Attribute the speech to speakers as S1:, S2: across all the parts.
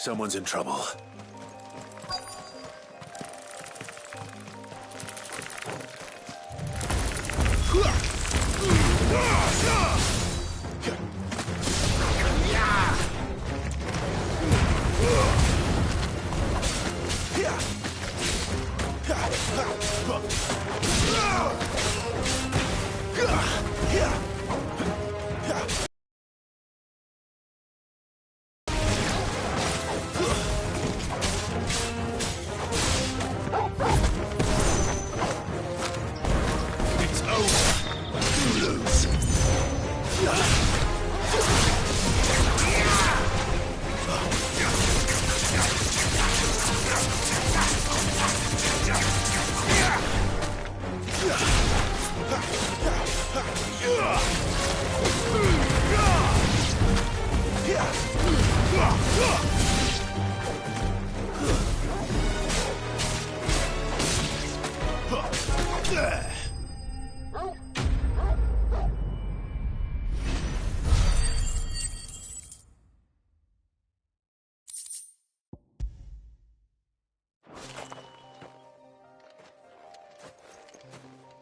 S1: Someone's in trouble.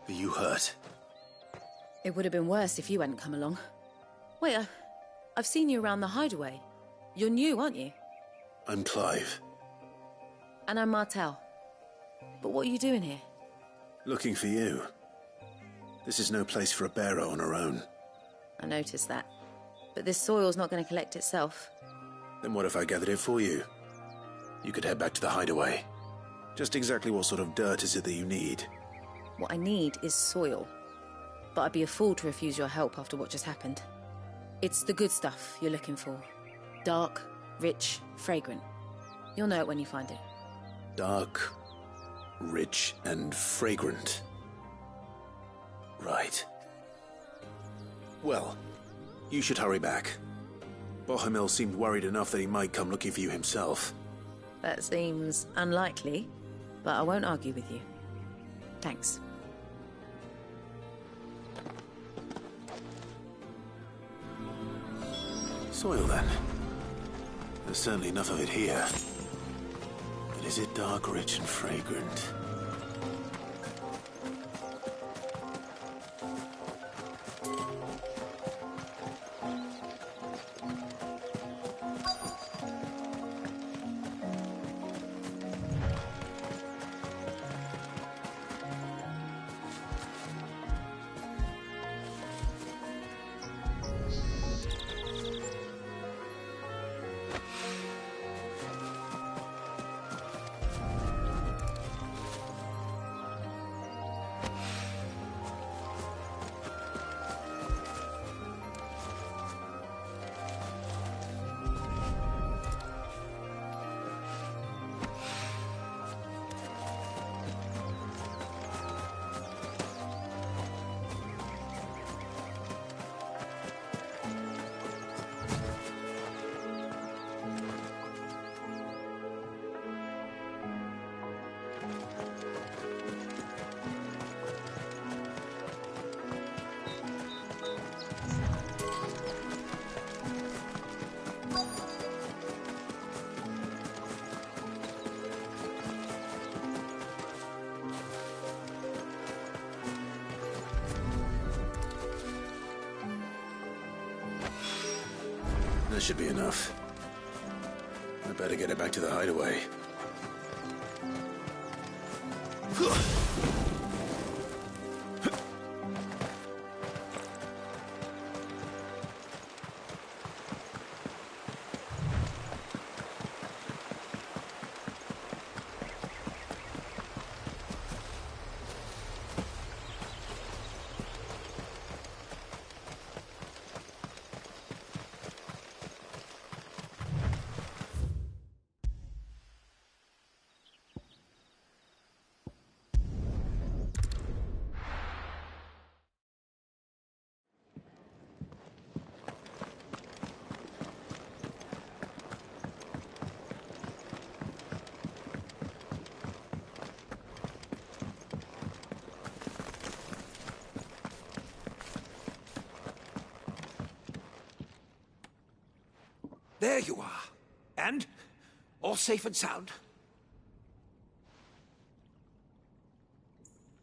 S1: Are you hurt?
S2: It would have been worse if you hadn't come along. Wait, I've seen you around the hideaway. You're new, aren't you?
S1: I'm Clive.
S2: And I'm Martel. But what are you doing here?
S1: Looking for you. This is no place for a bearer on her own.
S2: I noticed that. But this soil's not going to collect itself.
S1: Then what if I gathered it for you? You could head back to the hideaway. Just exactly what sort of dirt is it that you need?
S2: What I need is soil. But I'd be a fool to refuse your help after what just happened. It's the good stuff you're looking for. Dark, rich, fragrant. You'll know it when you find it.
S1: Dark, rich, and fragrant. Right. Well, you should hurry back. Bohemil seemed worried enough that he might come looking for you himself.
S2: That seems unlikely, but I won't argue with you. Thanks.
S1: Soil, then. There's certainly enough of it here. But is it dark, rich, and fragrant? That should be enough. I better get it back to the hideaway.
S3: There you are. And All safe and sound?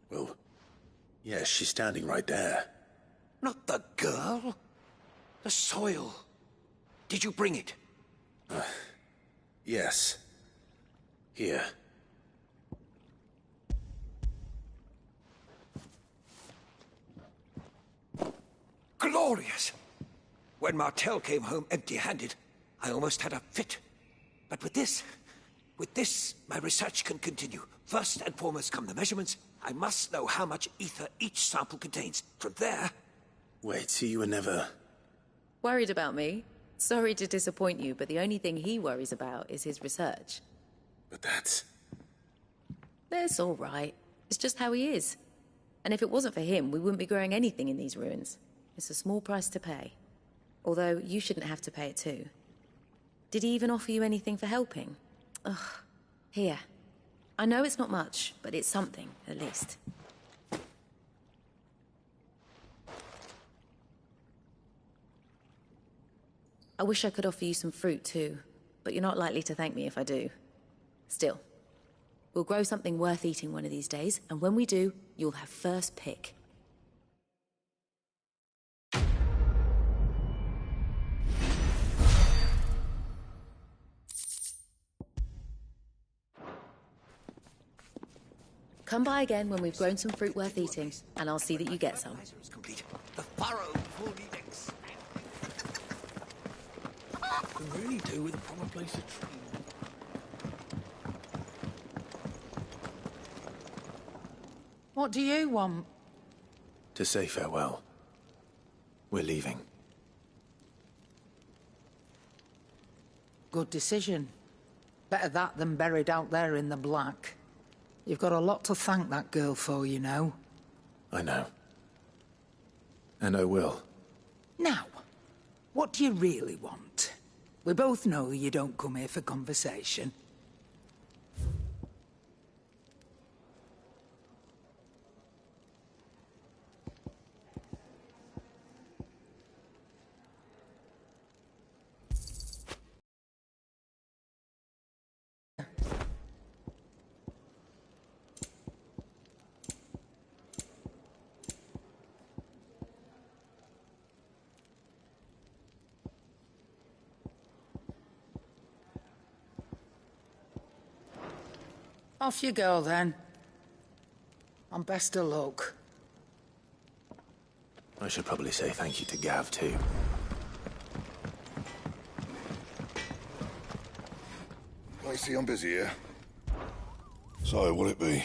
S1: Well, yes, she's standing right there.
S3: Not the girl. The soil. Did you bring it?
S1: Yes. Here.
S3: Glorious! When Martel came home empty-handed, I almost had a fit. But with this, my research can continue. First and foremost come the measurements. I must know how much ether each sample contains. From there...
S1: Wait, so you were never...
S2: Worried about me? Sorry to disappoint you, but the only thing he worries about is his research.
S1: But that's...
S2: That's all right. It's just how he is. And if it wasn't for him, we wouldn't be growing anything in these ruins. It's a small price to pay. Although, you shouldn't have to pay it too. Did he even offer you anything for helping? Ugh. Here. I know it's not much, but it's something, at least. I wish I could offer you some fruit too, but you're not likely to thank me if I do. Still, we'll grow something worth eating one of these days, and when we do, you'll have first pick. Come by again when we've grown some fruit worth eating, and I'll see that you get some.
S3: Is complete. The furrow full needings.
S1: Can really do with a proper place to train.
S4: What do you want?
S1: To say farewell. We're leaving.
S4: Good decision. Better that than buried out there in the black. You've got a lot to thank that girl for, you know.
S1: I know. And I will.
S4: Now, what do you really want? We both know you don't come here for conversation. Off you go, then. And best of luck.
S1: I should probably say thank you to Gav, too.
S5: I see I'm busy here. So, will it be?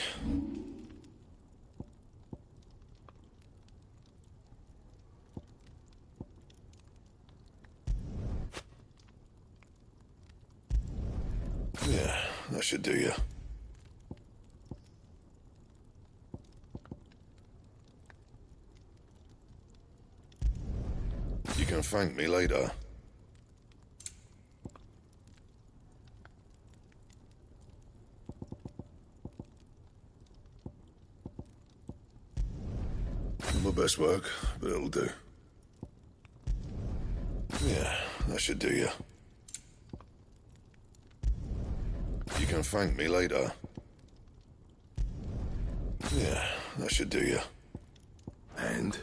S5: Yeah, that should do you. You can thank me later. Not my best work, but it'll do. Yeah, that should do you. You can thank me later. Yeah, that should do you. And?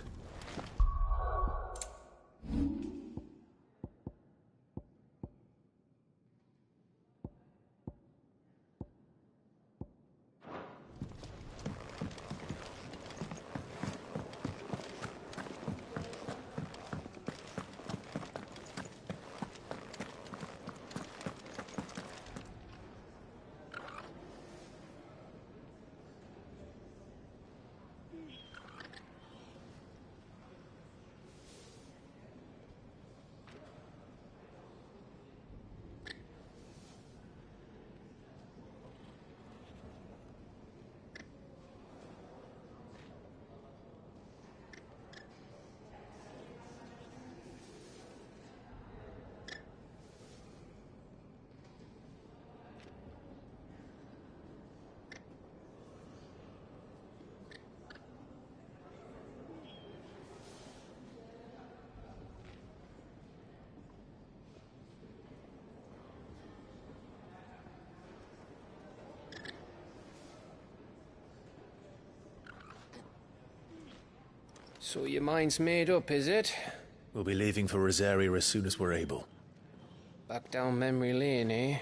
S6: So your mind's made up, is it?
S1: We'll be leaving for Rosaria as soon as we're able.
S6: Back down memory lane, eh?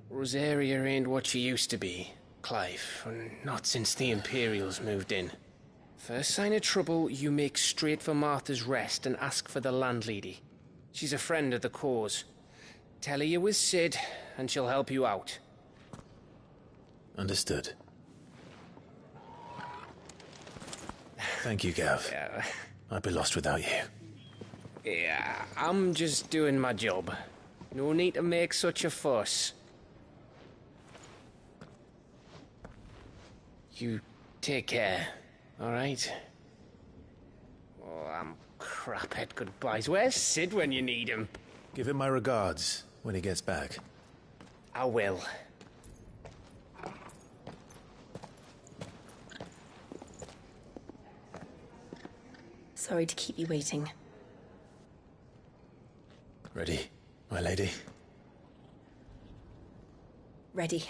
S6: Rosaria ain't what she used to be, Clive. Not since the Imperials moved in. First sign of trouble, you make straight for Martha's Rest and ask for the landlady. She's a friend of the cause. Tell her you're with Sid, and she'll help you out.
S1: Understood. Thank you, Gav.
S6: Yeah.
S1: I'd be lost without you.
S6: Yeah, I'm just doing my job. No need to make such a fuss. You take care, all right? Oh, I'm crap at goodbyes. Where's Sid when you need him?
S1: Give him my regards when he gets back.
S6: I will.
S7: Sorry to keep you waiting.
S1: Ready, my lady?
S7: Ready.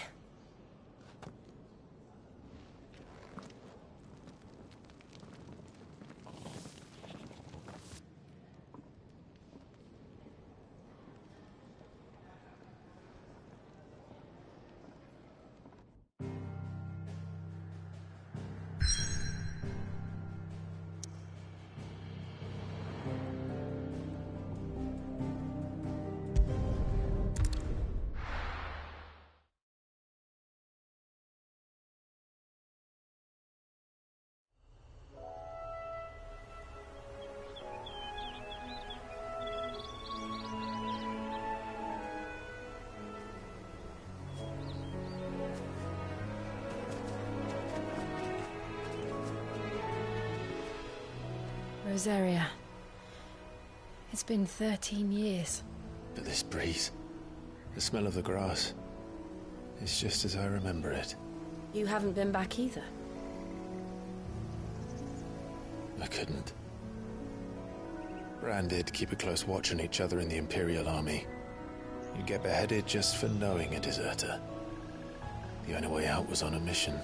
S2: Rosaria. It's been 13 years.
S1: But this breeze, the smell of the grass, it's just as I remember it.
S2: You haven't been back either.
S1: I couldn't. Bran did keep a close watch on each other in the Imperial Army. You get beheaded just for knowing a deserter. The only way out was on a mission.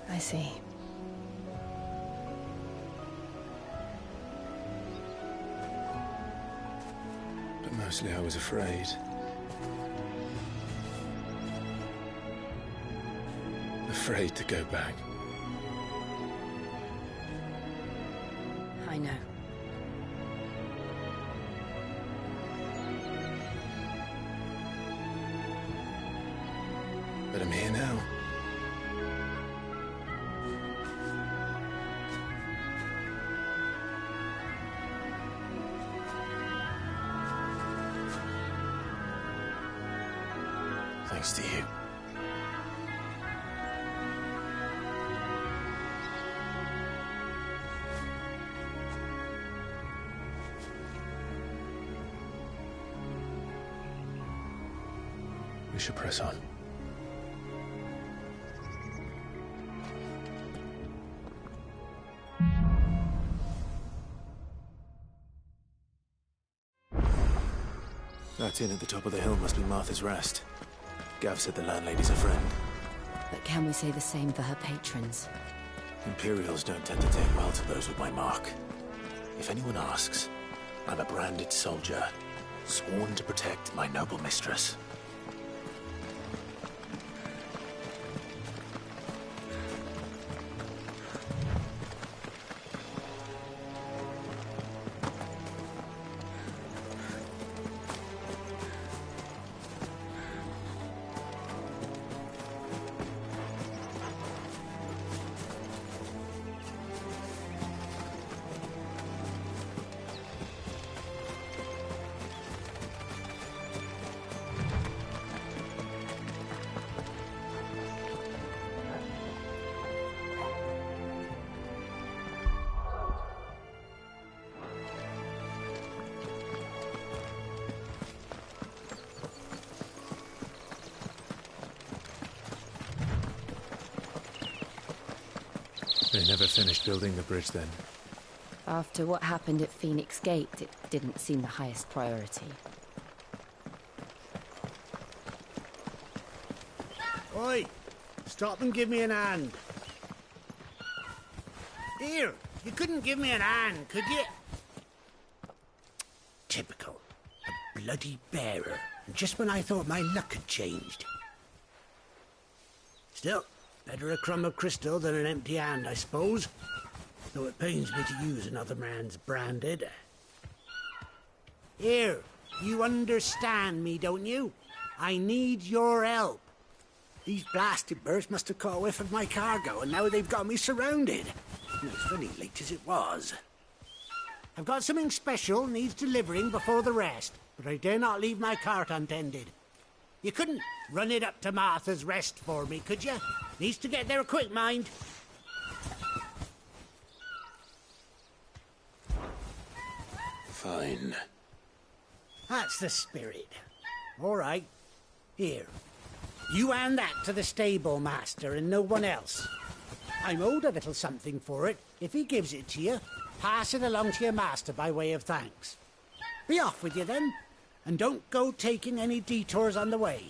S2: I see.
S1: But mostly I was afraid. Afraid to go back.
S2: I know.
S1: But I'm here now. Thanks to you. We should press on. That inn at the top of the hill must be Martha's Rest. Gav said the landlady's a friend.
S2: But can we say the same for her patrons?
S1: Imperials don't tend to take well to those with my mark. If anyone asks, I'm a branded soldier, sworn to protect my noble mistress. They never finished building the bridge then.
S2: After what happened at Phoenix Gate, it didn't seem the highest priority.
S8: Oi! Stop and give me an hand. Here, you couldn't give me an hand, could you? Typical. A bloody bearer. Just when I thought my luck had changed. Still, better a crumb of crystal than an empty hand, I suppose. Though it pains me to use another man's branded. Here, you understand me, don't you? I need your help. These blasted birds must have caught a whiff of my cargo, and now they've got me surrounded. And it's funny, late as it was. I've got something special needs delivering before the rest, but I dare not leave my cart untended. You couldn't run it up to Martha's Rest for me, could you? Needs to get there quick, mind.
S1: Fine.
S8: That's the spirit. All right. Here. You hand that to the stable master and no one else. I'm owed a little something for it. If he gives it to you, pass it along to your master by way of thanks. Be off with you then, and don't go taking any detours on the way.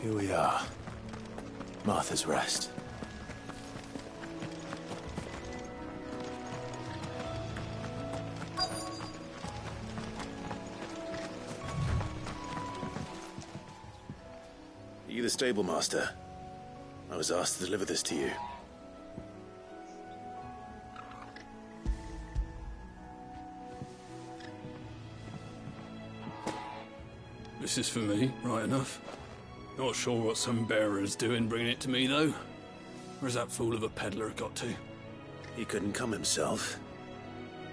S1: Here we are. Martha's Rest. Are you the stable master? I was asked to deliver this to you.
S9: This is for me, right enough. Not sure what some bearer's doing bringing it to me, though. Where's that fool of a peddler got to?
S1: He couldn't come himself.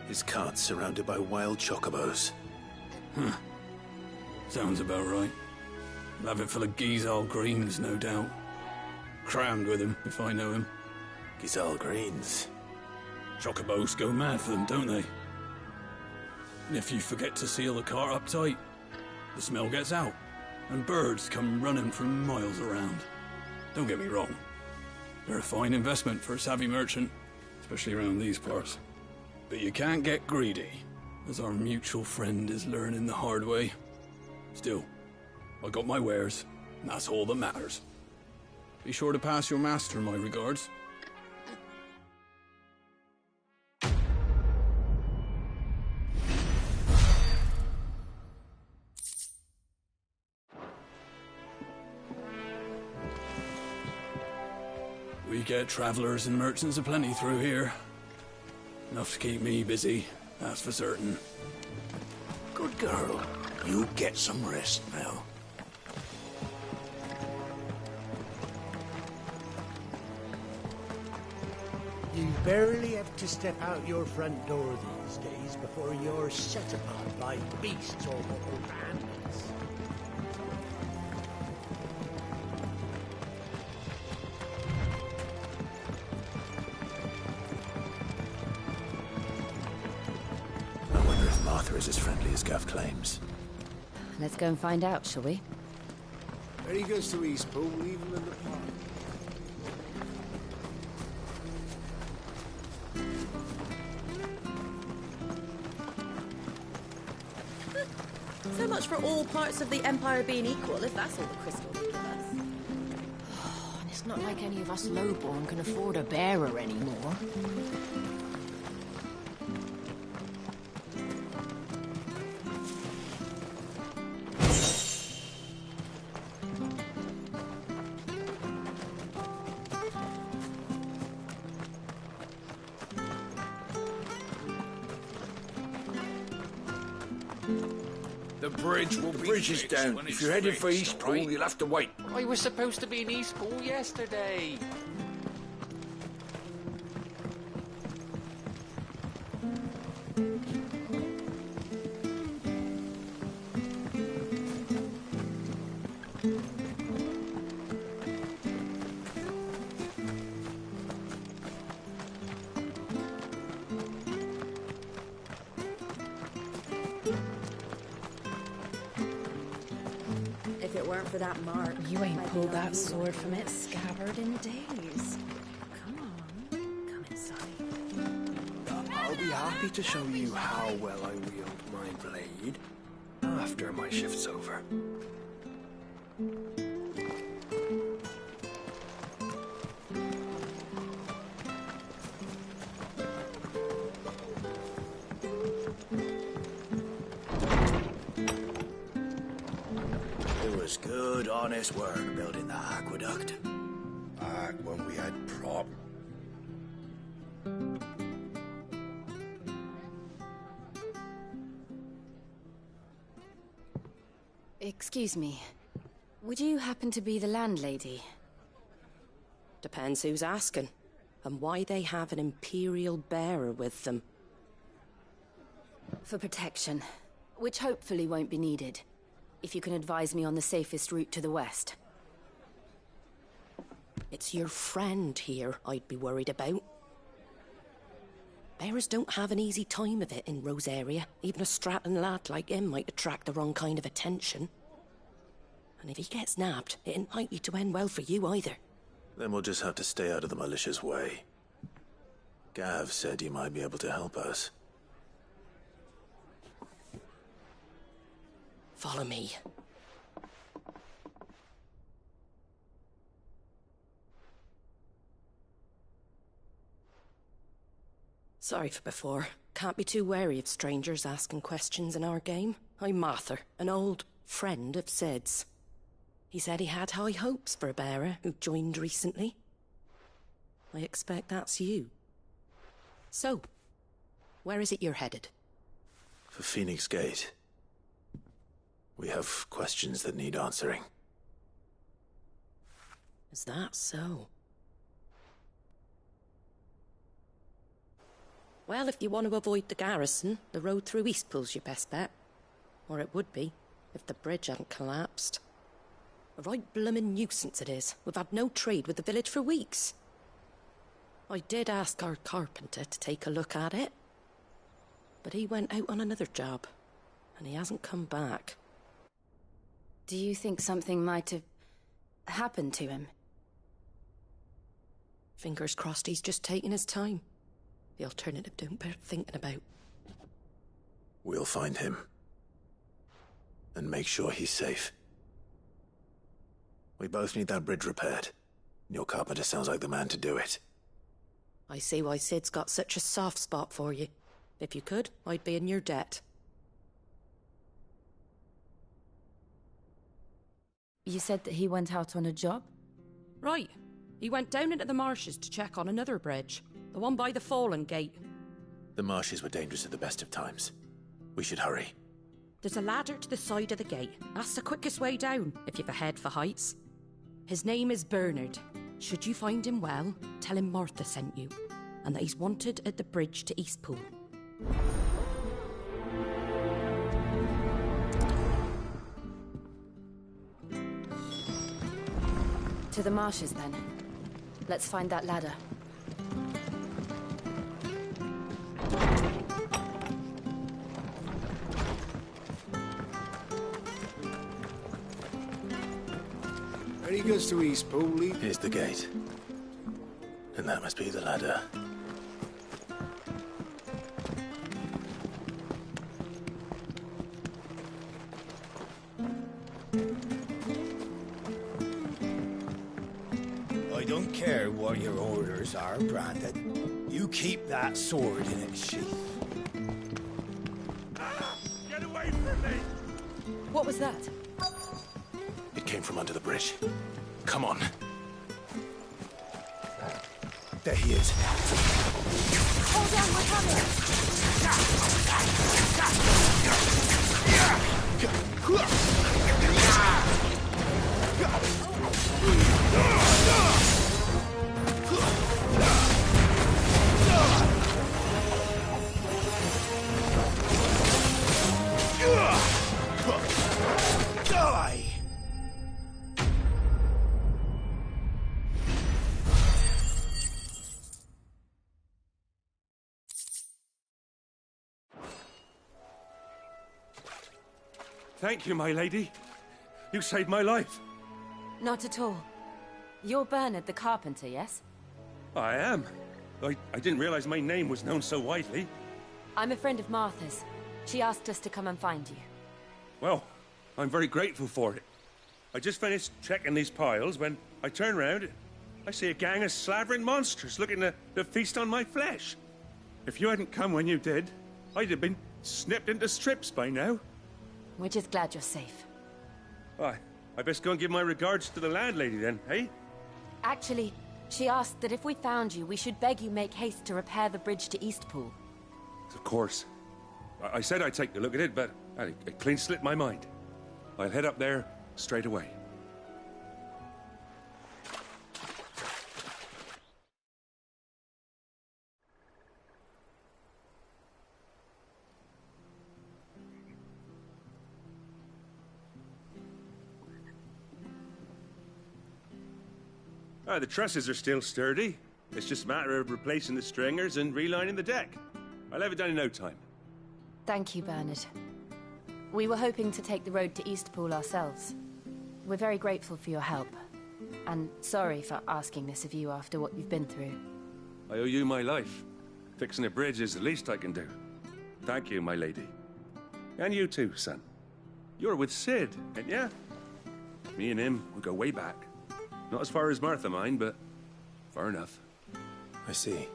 S1: His cart's surrounded by wild chocobos.
S9: Sounds about right. He'll have it full of Gizal greens, no doubt. Crammed with him, if I know him.
S1: Gizal greens.
S9: Chocobos go mad for them, don't they? And if you forget to seal the cart up tight, the smell gets out, and birds come running from miles around. Don't get me wrong. They're a fine investment for a savvy merchant, especially around these parts. But you can't get greedy, as our mutual friend is learning the hard way. Still, I got my wares, and that's all that matters. Be sure to pass your master my regards. We get travelers and merchants aplenty through here. Enough to keep me busy, that's for certain.
S3: Good girl. You get some rest now.
S8: You barely have to step out your front door these days before you're set upon by beasts or bandits.
S1: I wonder if Martha is as friendly as Gav claims.
S2: Let's go and find out, shall we?
S10: When he goes to Eastpool, leave him in the park.
S11: So much for all parts of the Empire being equal, if that's all the crystal will give us.
S2: Oh, and it's not like any of us lowborn can afford a bearer anymore.
S3: The bridge is down. If you're heading for Eastpool, you'll have to wait.
S6: I was supposed to be in Eastpool yesterday.
S11: If it weren't for that mark,
S2: You ain't
S11: I'd
S2: pulled
S11: be
S2: that
S11: on
S2: sword
S11: you.
S2: from its scabbard in days.
S11: Come on, come inside.
S10: I'll be happy to show you how well I wield my blade after my shift's over.
S3: It was good, honest work building the aqueduct. Back when we had problems.
S2: Excuse me. Would you happen to be the landlady?
S12: Depends who's asking, and why they have an Imperial bearer with them.
S2: For protection, which hopefully won't be needed. If you can advise me on the safest route to the west.
S12: It's your friend here I'd be worried about. Bearers don't have an easy time of it in Rosaria. Even a Stratton lad like him might attract the wrong kind of attention. And if he gets nabbed, it ain't likely to end well for you either.
S1: Then we'll just have to stay out of the malicious way. Gav said you might be able to help us.
S12: Follow me. Sorry for before. Can't be too wary of strangers asking questions in our game. I'm Martha, an old friend of Sid's. He said he had high hopes for a bearer who joined recently. I expect that's you. So, where is it you're headed?
S1: For Phoenix Gate. We have questions that need answering.
S12: Is that so? Well, if you want to avoid the garrison, the road through Eastpool's your best bet. Or it would be, if the bridge hadn't collapsed. A right bloomin' nuisance it is. We've had no trade with the village for weeks. I did ask our carpenter to take a look at it. But he went out on another job, and he hasn't come back.
S2: Do you think something might have happened to him?
S12: Fingers crossed he's just taking his time. The alternative don't bear thinking about.
S1: We'll find him. And make sure he's safe. We both need that bridge repaired. Your carpenter sounds like the man to do it.
S12: I see why Sid's got such a soft spot for you. If you could, I'd be in your debt.
S2: You said that he went out on a job?
S12: Right. He went down into the marshes to check on another bridge, the one by the Fallen Gate.
S1: The marshes were dangerous at the best of times. We should hurry.
S12: There's a ladder to the side of the gate. That's the quickest way down, if you've a head for heights. His name is Bernard. Should you find him well, tell him Martha sent you, and that he's wanted at the bridge to Eastpool.
S2: To the marshes, then. Let's find that ladder.
S10: Ready goes to Eastpool, Lee.
S1: Here's the gate. And that must be the ladder.
S13: I don't care what your orders are, Brandon. You keep that sword in its sheath.
S3: Get away from me!
S2: What was that?
S1: It came from under the bridge. Come on.
S13: There he is.
S2: Hold on, we're
S13: Die!
S3: Thank you, my lady. You saved my life.
S2: Not at all. You're Bernard the carpenter, yes?
S3: I am. I didn't realize my name was known so widely.
S2: I'm a friend of Martha's. She asked us to come and find you.
S3: Well, I'm very grateful for it. I just finished checking these piles when I turn round. I see a gang of slavering monsters looking to feast on my flesh. If you hadn't come when you did, I'd have been snipped into strips by now.
S2: We're just glad you're safe.
S3: I best go and give my regards to the landlady then, eh?
S2: Actually, she asked that if we found you, we should beg you make haste to repair the bridge to Eastpool.
S3: Of course. I said I'd take a look at it, but it clean slipped my mind. I'll head up there straight away. The trusses are still sturdy. It's just a matter of replacing the stringers and relining the deck. I'll have it done in no time.
S2: Thank you, Bernard. We were hoping to take the road to Eastpool ourselves. We're very grateful for your help. And sorry for asking this of you after what you've been through.
S3: I owe you my life. Fixing a bridge is the least I can do. Thank you, my lady. And you too, son. You're with Sid, ain't ya? Me and him, we go way back. Not as far as Martha, mind, but far enough.
S1: I see.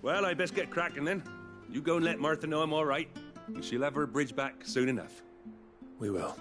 S3: Well, I best get cracking then. You go and let Martha know I'm all right, and she'll have her bridge back soon enough.
S1: We will.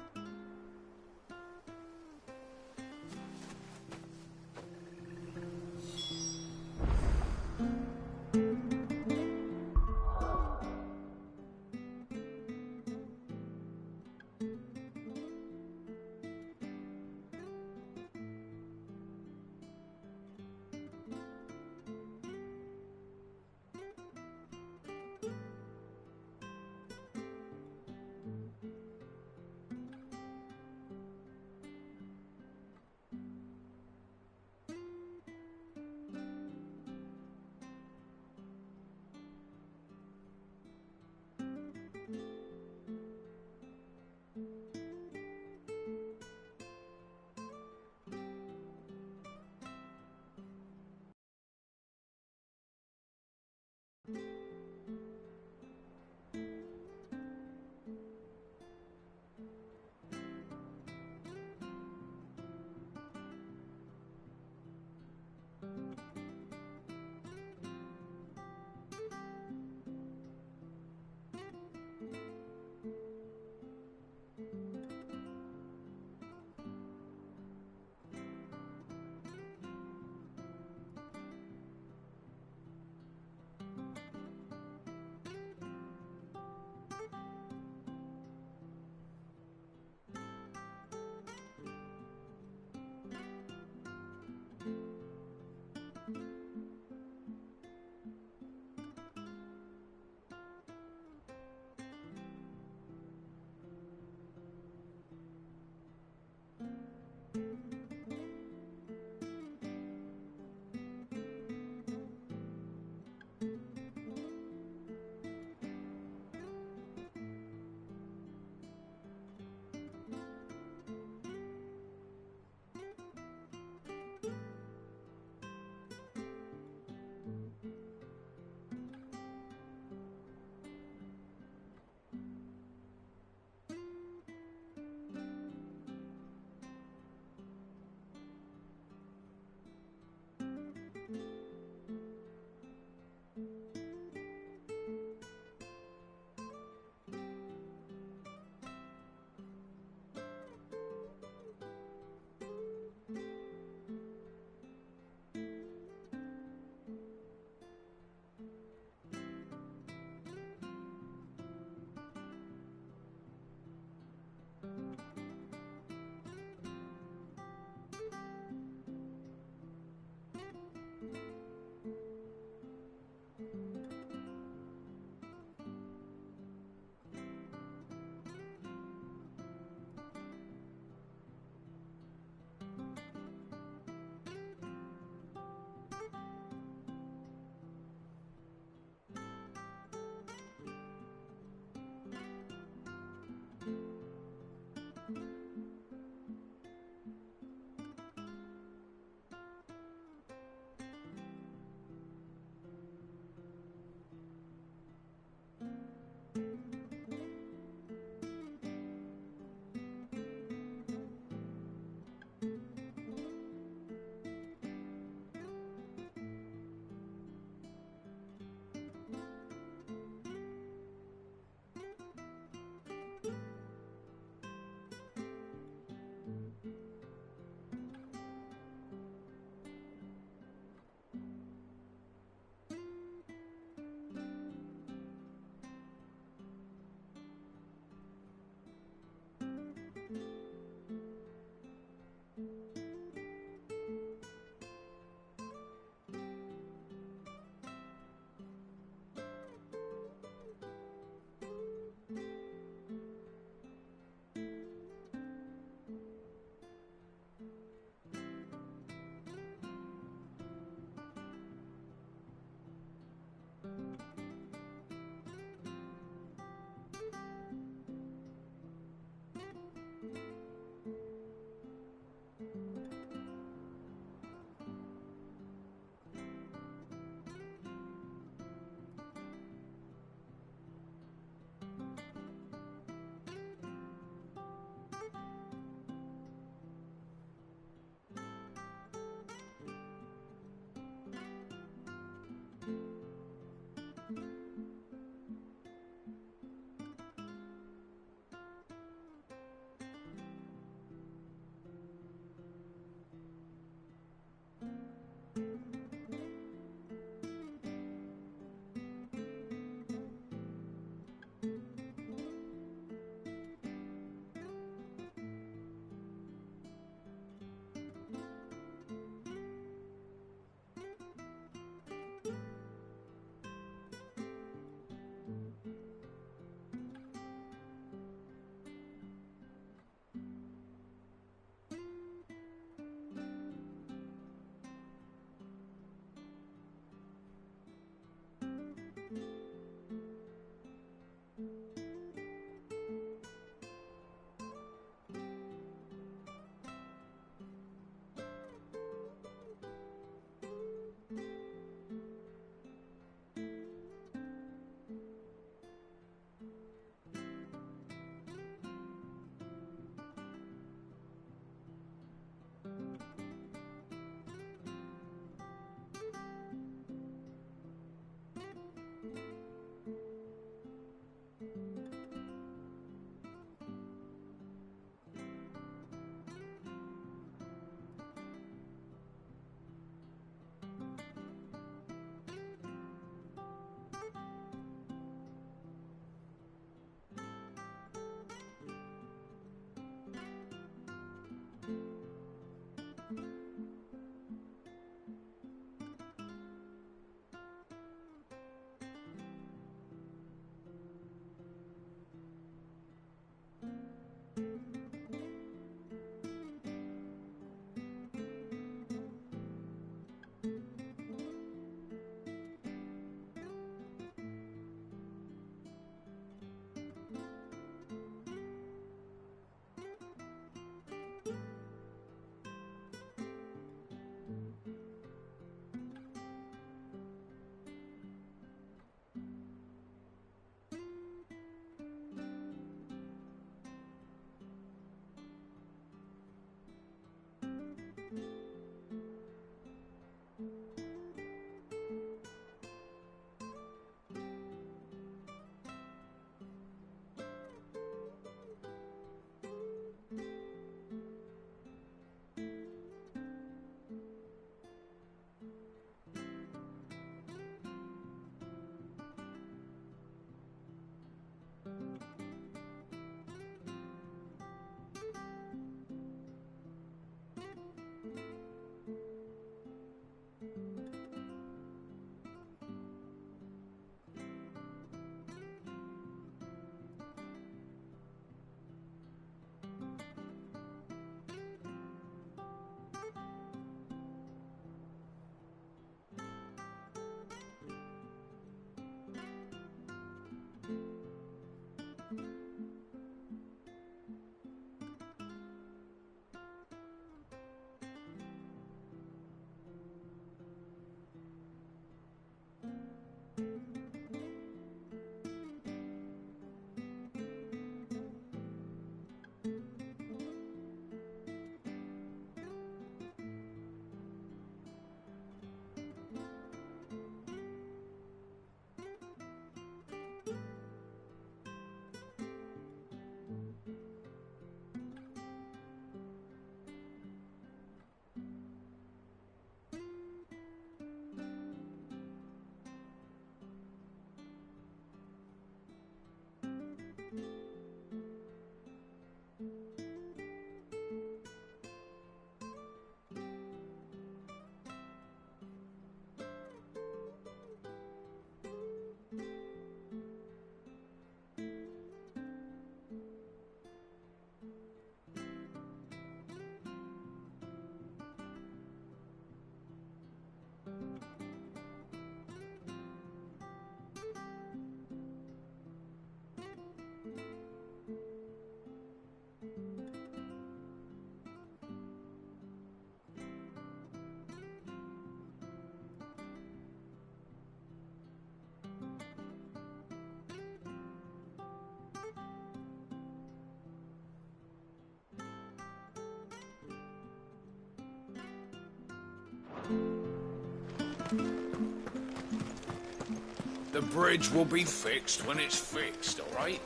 S14: The bridge will be fixed when it's fixed, all right?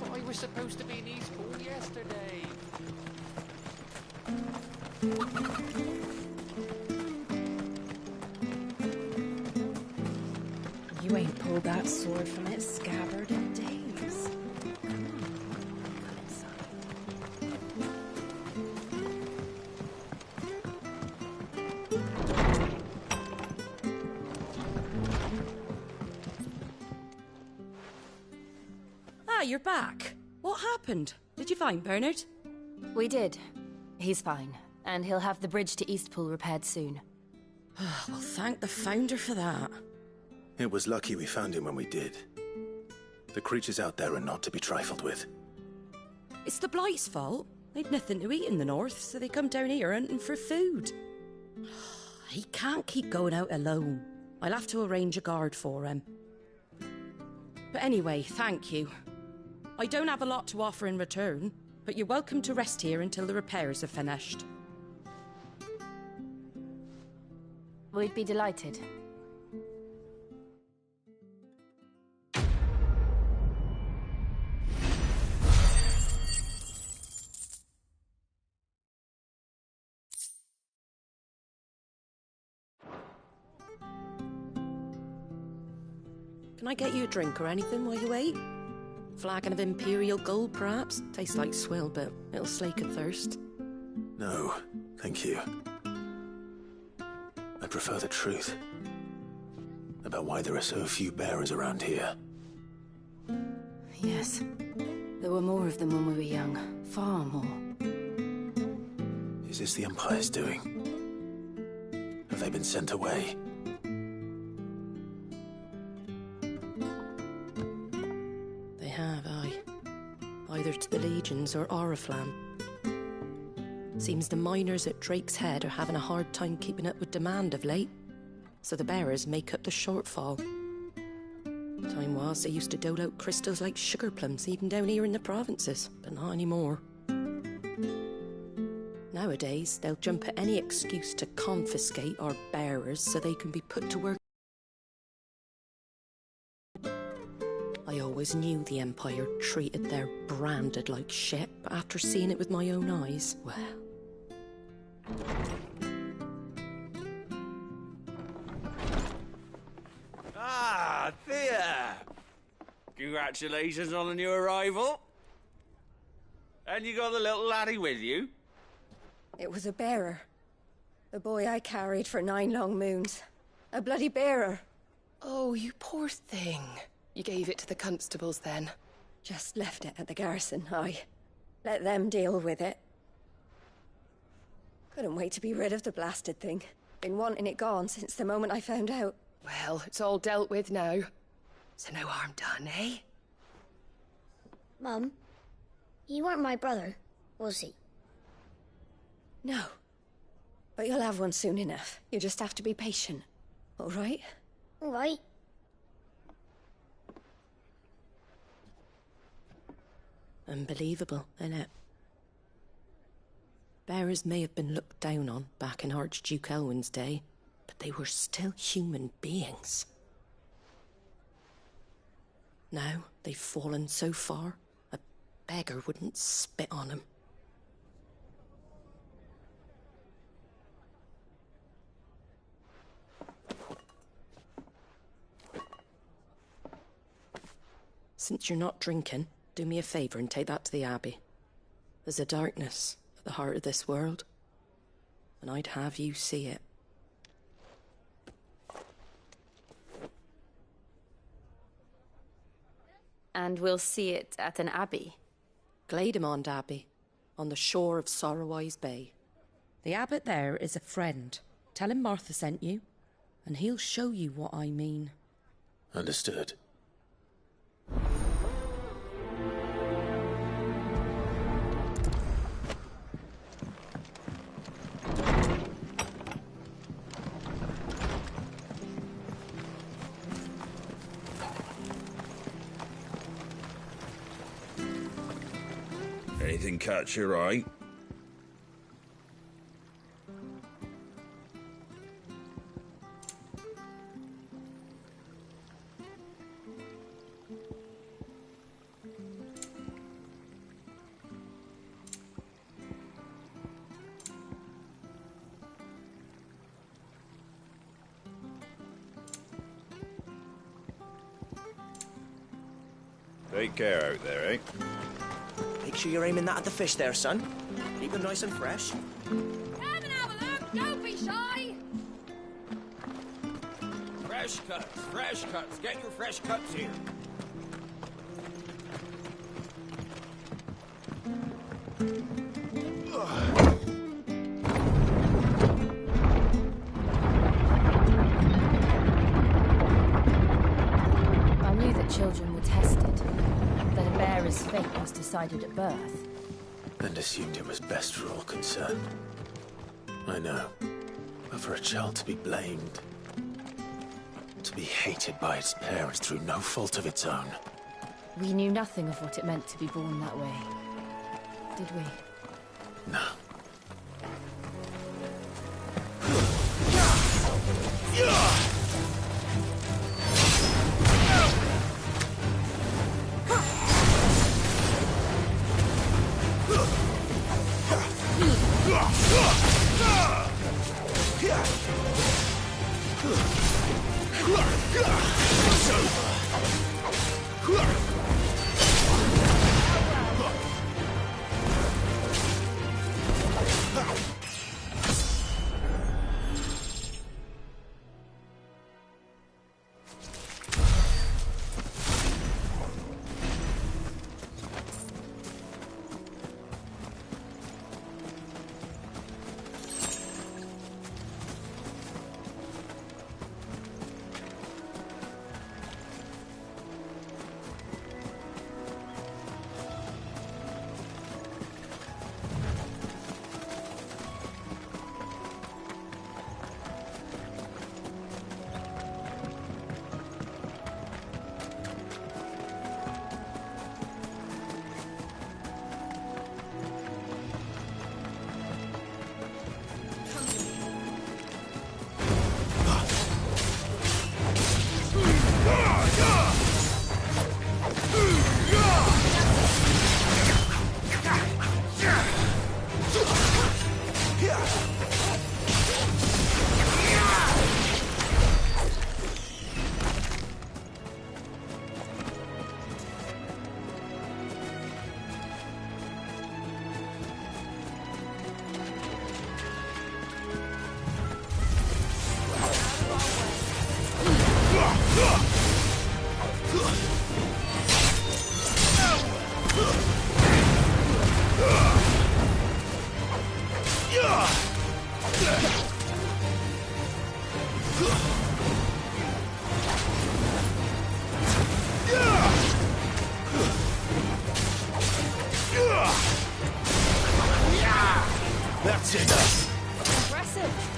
S6: But I was supposed to be in Eastpool yesterday.
S12: You ain't pulled that sword from its scabbard in days.
S15: Ah, you're back. What happened? Did you find Bernard?
S16: We did. He's fine, and he'll have the bridge to Eastpool repaired soon.
S15: Well, thank the Founder for that.
S1: It was lucky we found him when we did. The creatures out there are not to be trifled with.
S15: It's the Blight's fault. They've nothing to eat in the north, so they come down here hunting for food. He can't keep going out alone. I'll have to arrange a guard for him. But anyway, thank you. I don't have a lot to offer in return, but you're welcome to rest here until the repairs are finished.
S16: We'd be delighted.
S12: Can I get you a drink or anything while you wait? Flagon of Imperial Gold, perhaps? Tastes like swill, but it'll slake a thirst.
S1: No, thank you. I prefer the truth. About why there are so few bearers around here.
S16: Yes. There were more of them when we were young. Far more.
S1: Is this the Empire's doing? Have they been sent away?
S12: They have, aye. Either to the Legions or Oriflamme. Seems the miners at Drake's Head are having a hard time keeping up with demand of late, so the bearers make up the shortfall. Time was they used to dole out crystals like sugar plums even down here in the provinces, but not anymore. Nowadays, they'll jump at any excuse to confiscate our bearers so they can be put to work. I always knew the Empire treated their branded like shit, but after seeing it with my own eyes, well...
S17: Ah, Thea! Congratulations on the new arrival. And you got the little laddie with you?
S7: It was a bearer. The boy I carried for 9 long moons. A bloody bearer.
S18: Oh, you poor thing. You gave it to the constables then?
S7: Just left it at the garrison, aye. Let them deal with it. Couldn't wait to be rid of the blasted thing. Been wanting it gone since the moment I found out.
S18: Well, it's all dealt with now. So no harm done, eh?
S19: Mum, you weren't my brother, was he?
S7: No. But you'll have one soon enough. You just have to be patient. All right?
S19: All right.
S12: Unbelievable, innit? Bearers may have been looked down on back in Archduke Elwin's day, but they were still human beings. Now they've fallen so far, a beggar wouldn't spit on them. Since you're not drinking, do me a favour and take that to the Abbey. There's a darkness at the heart of this world, and I'd have you see it.
S16: And we'll see it at an abbey?
S12: Glademond Abbey, on the shore of Sorrowise Bay.
S15: The abbot there is a friend. Tell him Martha sent you. and he'll show you what I mean.
S1: Understood.
S14: Anything catch your eye? Take care out there, eh?
S20: Make sure you're aiming that at the fish there, son. Keep them nice and fresh.
S21: Come and have a look! Don't be shy!
S17: Fresh cuts, fresh cuts. Get your fresh cuts here.
S16: I knew that children were tested, that a bearer's fate was decided at birth.
S1: And assumed it was best for all concerned. I know. But for a child to be blamed, to be hated by its parents through no fault of its own.
S16: We knew nothing of what it meant to be born that way, did we?
S1: No.
S21: That's it.
S16: Impressive.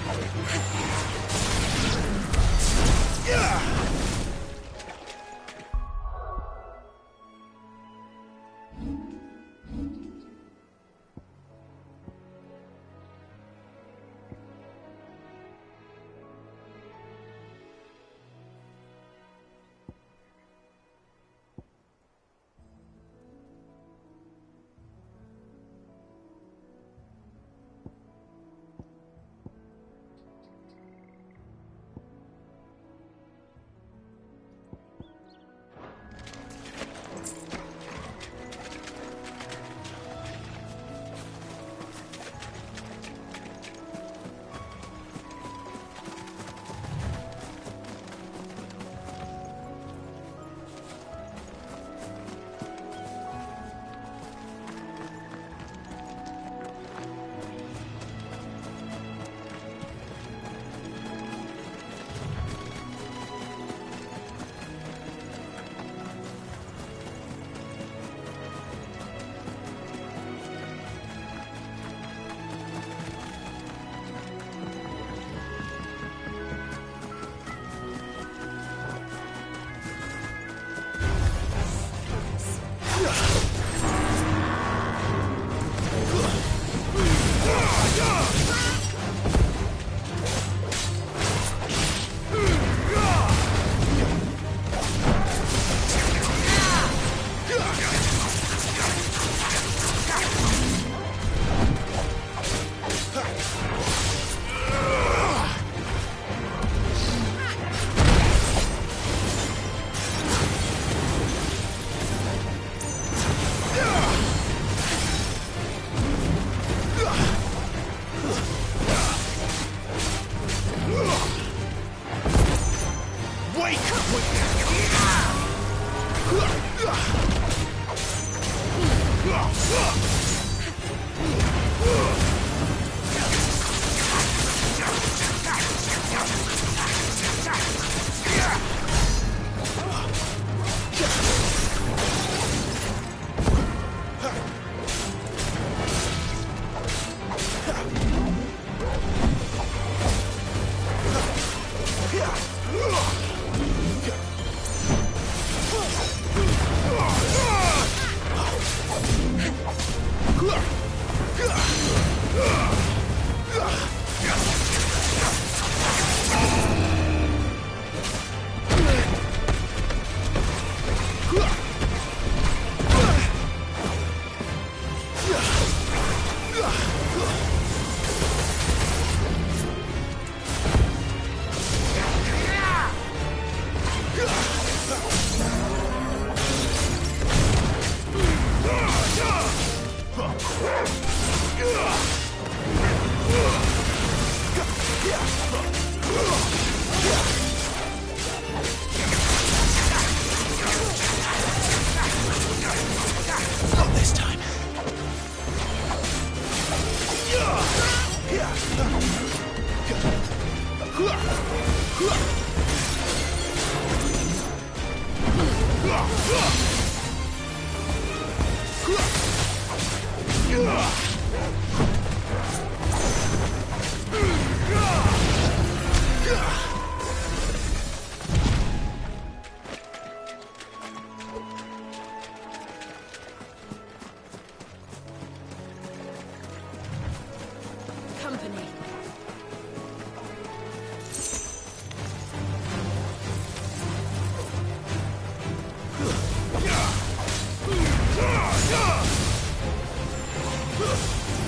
S2: Company.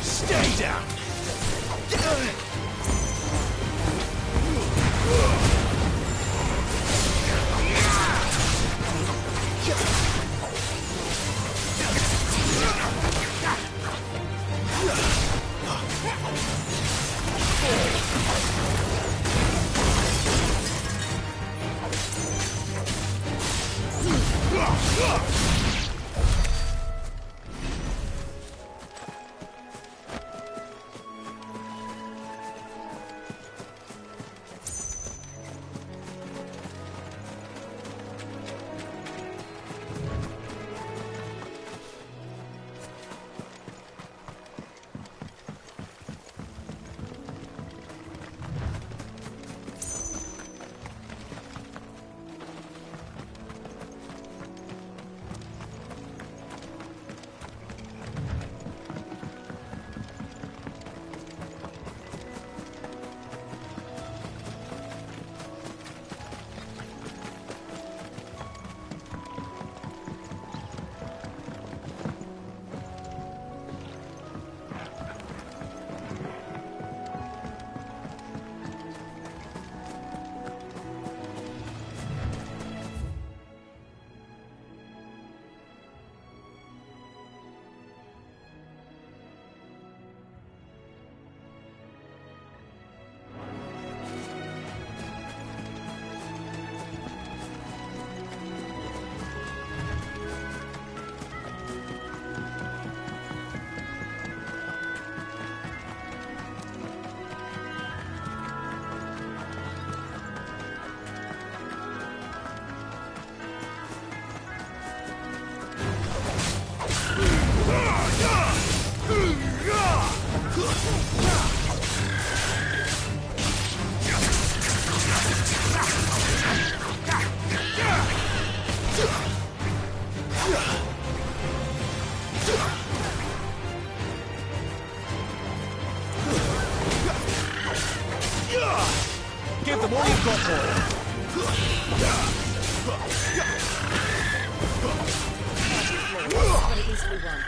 S21: Stay down! Give them all you've got, boy.
S2: But at least we won.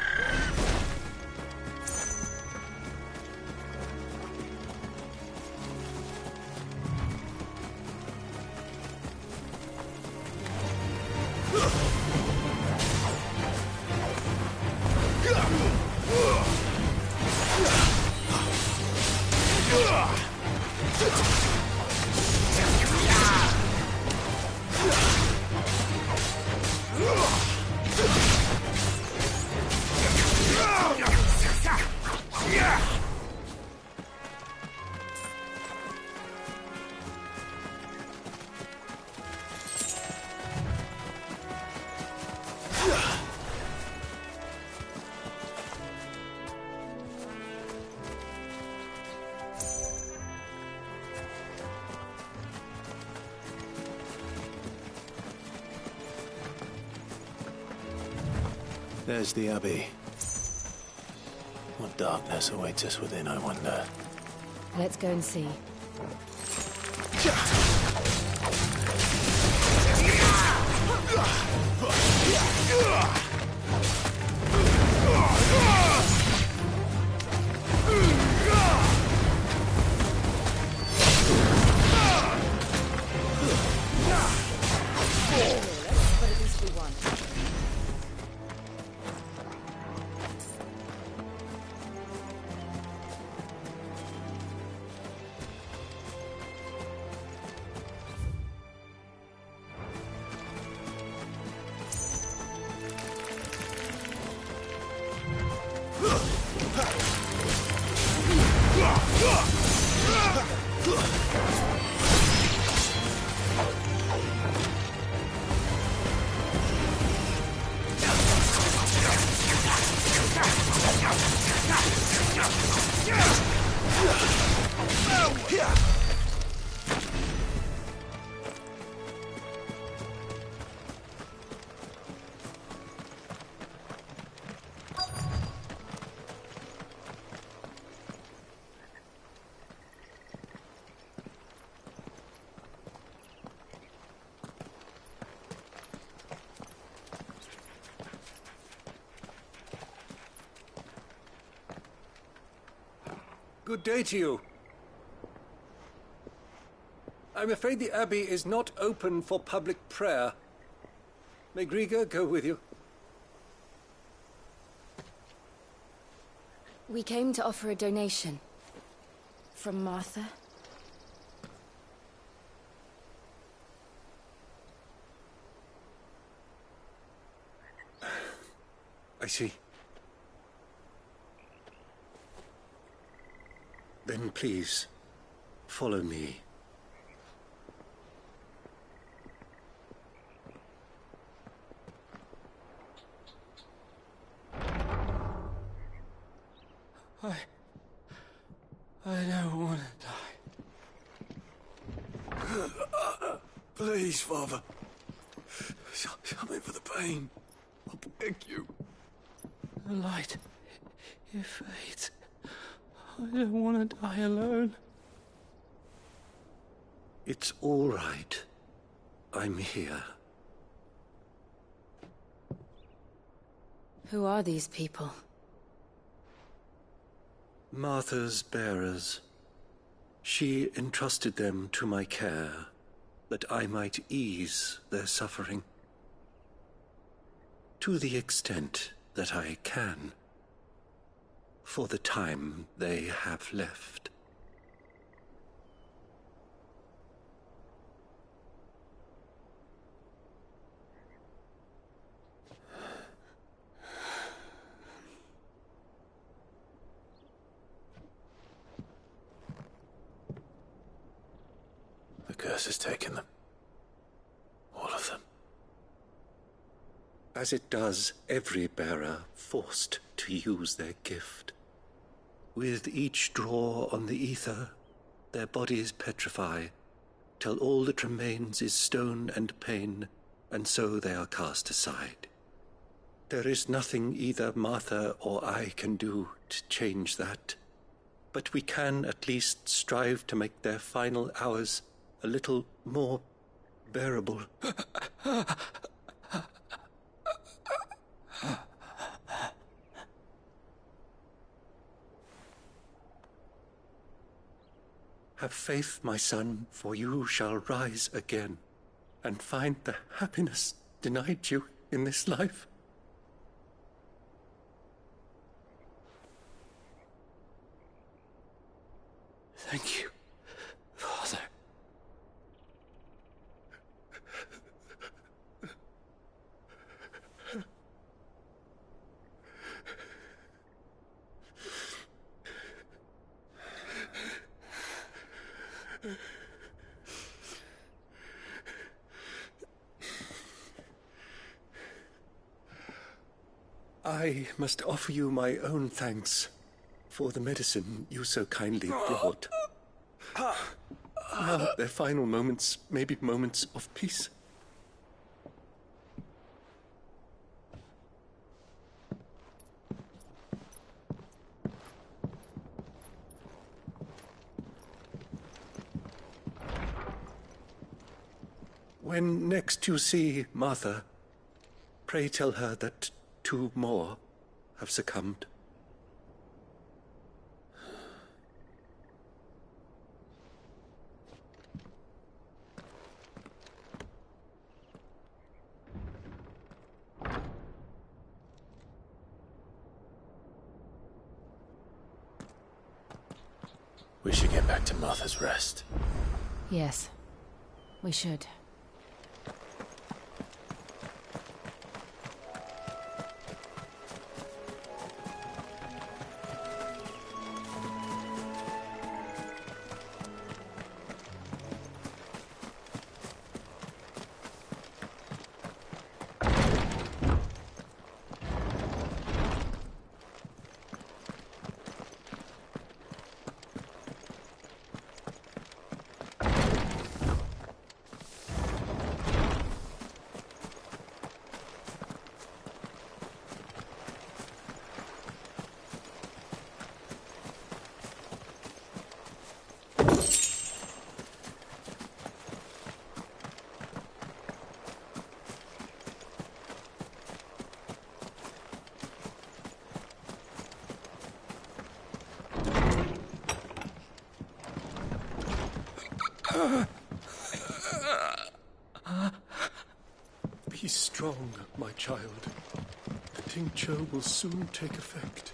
S1: There's the Abbey. What darkness awaits us within, I wonder?
S16: Let's go and see.
S2: But at least we won.
S4: Good day to you. I'm afraid the Abbey is not open for public prayer. May Grieger go with you?
S16: We came to offer a donation. From Martha.
S4: I see. Then please, follow me.
S10: I don't want to die. Please, Father. Something for the pain. I beg you.
S21: The light, it fades. I don't want to die alone.
S4: It's all right. I'm here.
S16: Who are these people?
S4: Martha's bearers. She entrusted them to my care, that I might ease their suffering. To the extent that I can. For the time they have left.
S1: The curse has taken them. All of them.
S4: As it does every bearer forced to use their gift. With each draw on the ether, their bodies petrify, till all that remains is stone and pain, and so they are cast aside. There is nothing either Martha or I can do to change that, but we can at least strive to make their final hours a little more bearable. Have faith, my son, for you shall rise again, and find the happiness denied you in this life.
S21: Thank you, Father.
S4: I must offer you my own thanks for the medicine you so kindly brought. Now their final moments may be moments of peace. When next you see Martha, pray tell her that 2 more have succumbed.
S1: We should get back to Martha's Rest.
S16: Yes, we should.
S4: Be strong, my child. The tincture will soon take effect.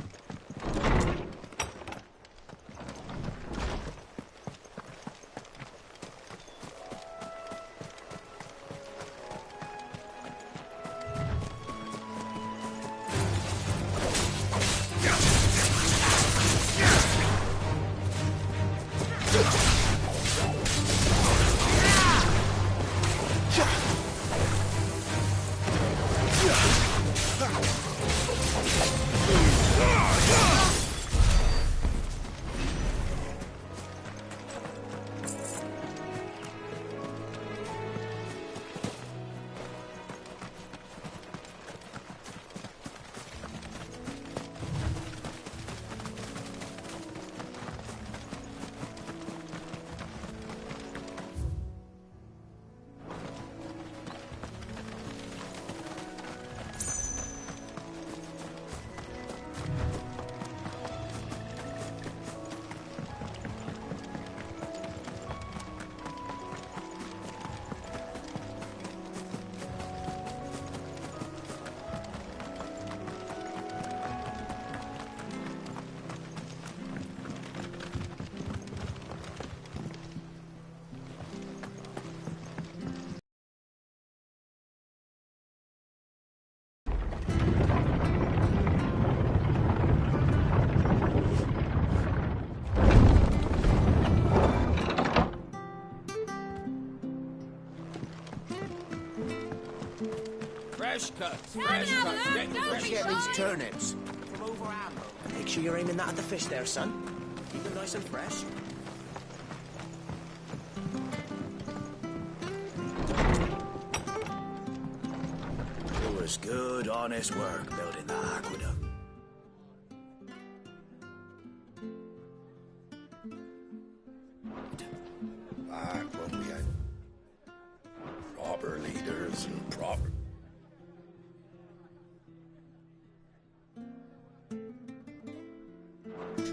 S13: Fresh cuts, fresh cuts. Get these turnips. From over ammo.
S20: Make sure you're aiming that at the fish there, son. Keep them nice and fresh.
S13: It was good, honest work building that aqueduct.
S14: Back when we had proper leaders and proper...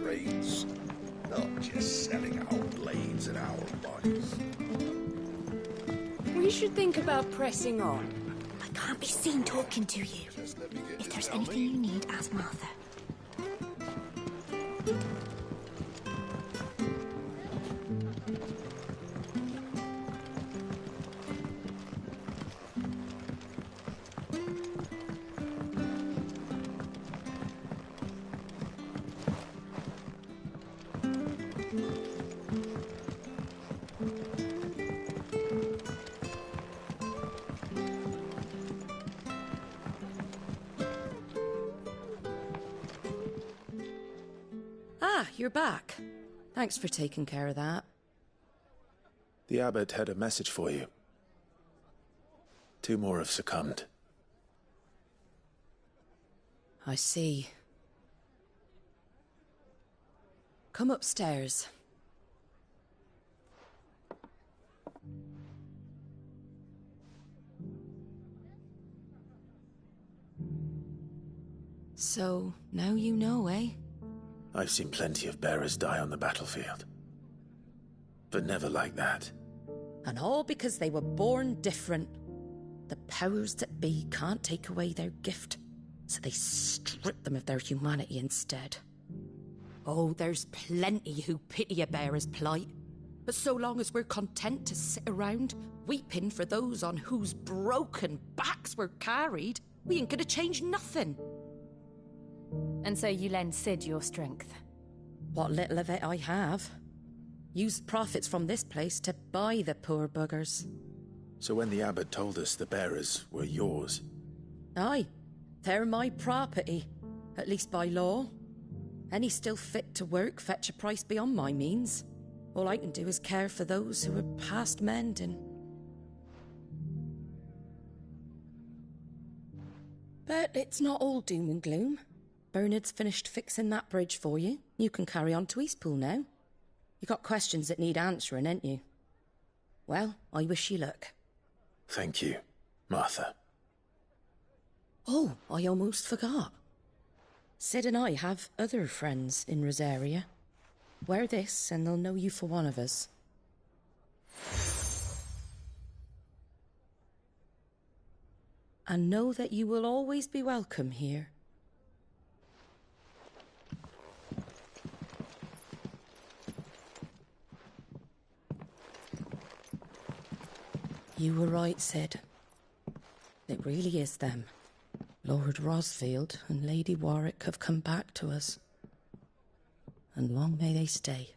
S14: trades, not just selling out blades and our bodies.
S5: We should think about pressing on.
S19: I can't be seen talking to you. If there's anything you need, ask Martha.
S15: You're back. Thanks for taking care of that.
S1: The abbot had a message for you. 2 more have succumbed.
S15: I see. Come upstairs. So, now you know, eh?
S1: I've seen plenty of bearers die on the battlefield. But never like that.
S15: And all because they were born different. The powers that be can't take away their gift, so they strip them of their humanity instead. Oh, there's plenty who pity a bearer's plight. But so long as we're content to sit around, weeping for those on whose broken backs we're carried, we ain't gonna change nothing.
S16: And so you lend Sid your strength?
S15: What little of it I have. Used profits from this place to buy the poor buggers.
S1: So when the abbot told us the bearers were yours...
S15: Aye, they're my property, at least by law. Any still fit to work fetch a price beyond my means. All I can do is care for those who are past mending. But it's not all doom and gloom. Bernard's finished fixing that bridge for you. You can carry on to Eastpool now. You got questions that need answering, ain't you? Well, I wish you luck.
S1: Thank you, Martha.
S15: Oh, I almost forgot. Sid and I have other friends in Rosaria. Wear this and they'll know you for one of us. And know that you will always be welcome here. You were right, Sid. It really is them. Lord Rosfield and Lady Warwick have come back to us. And long may they stay.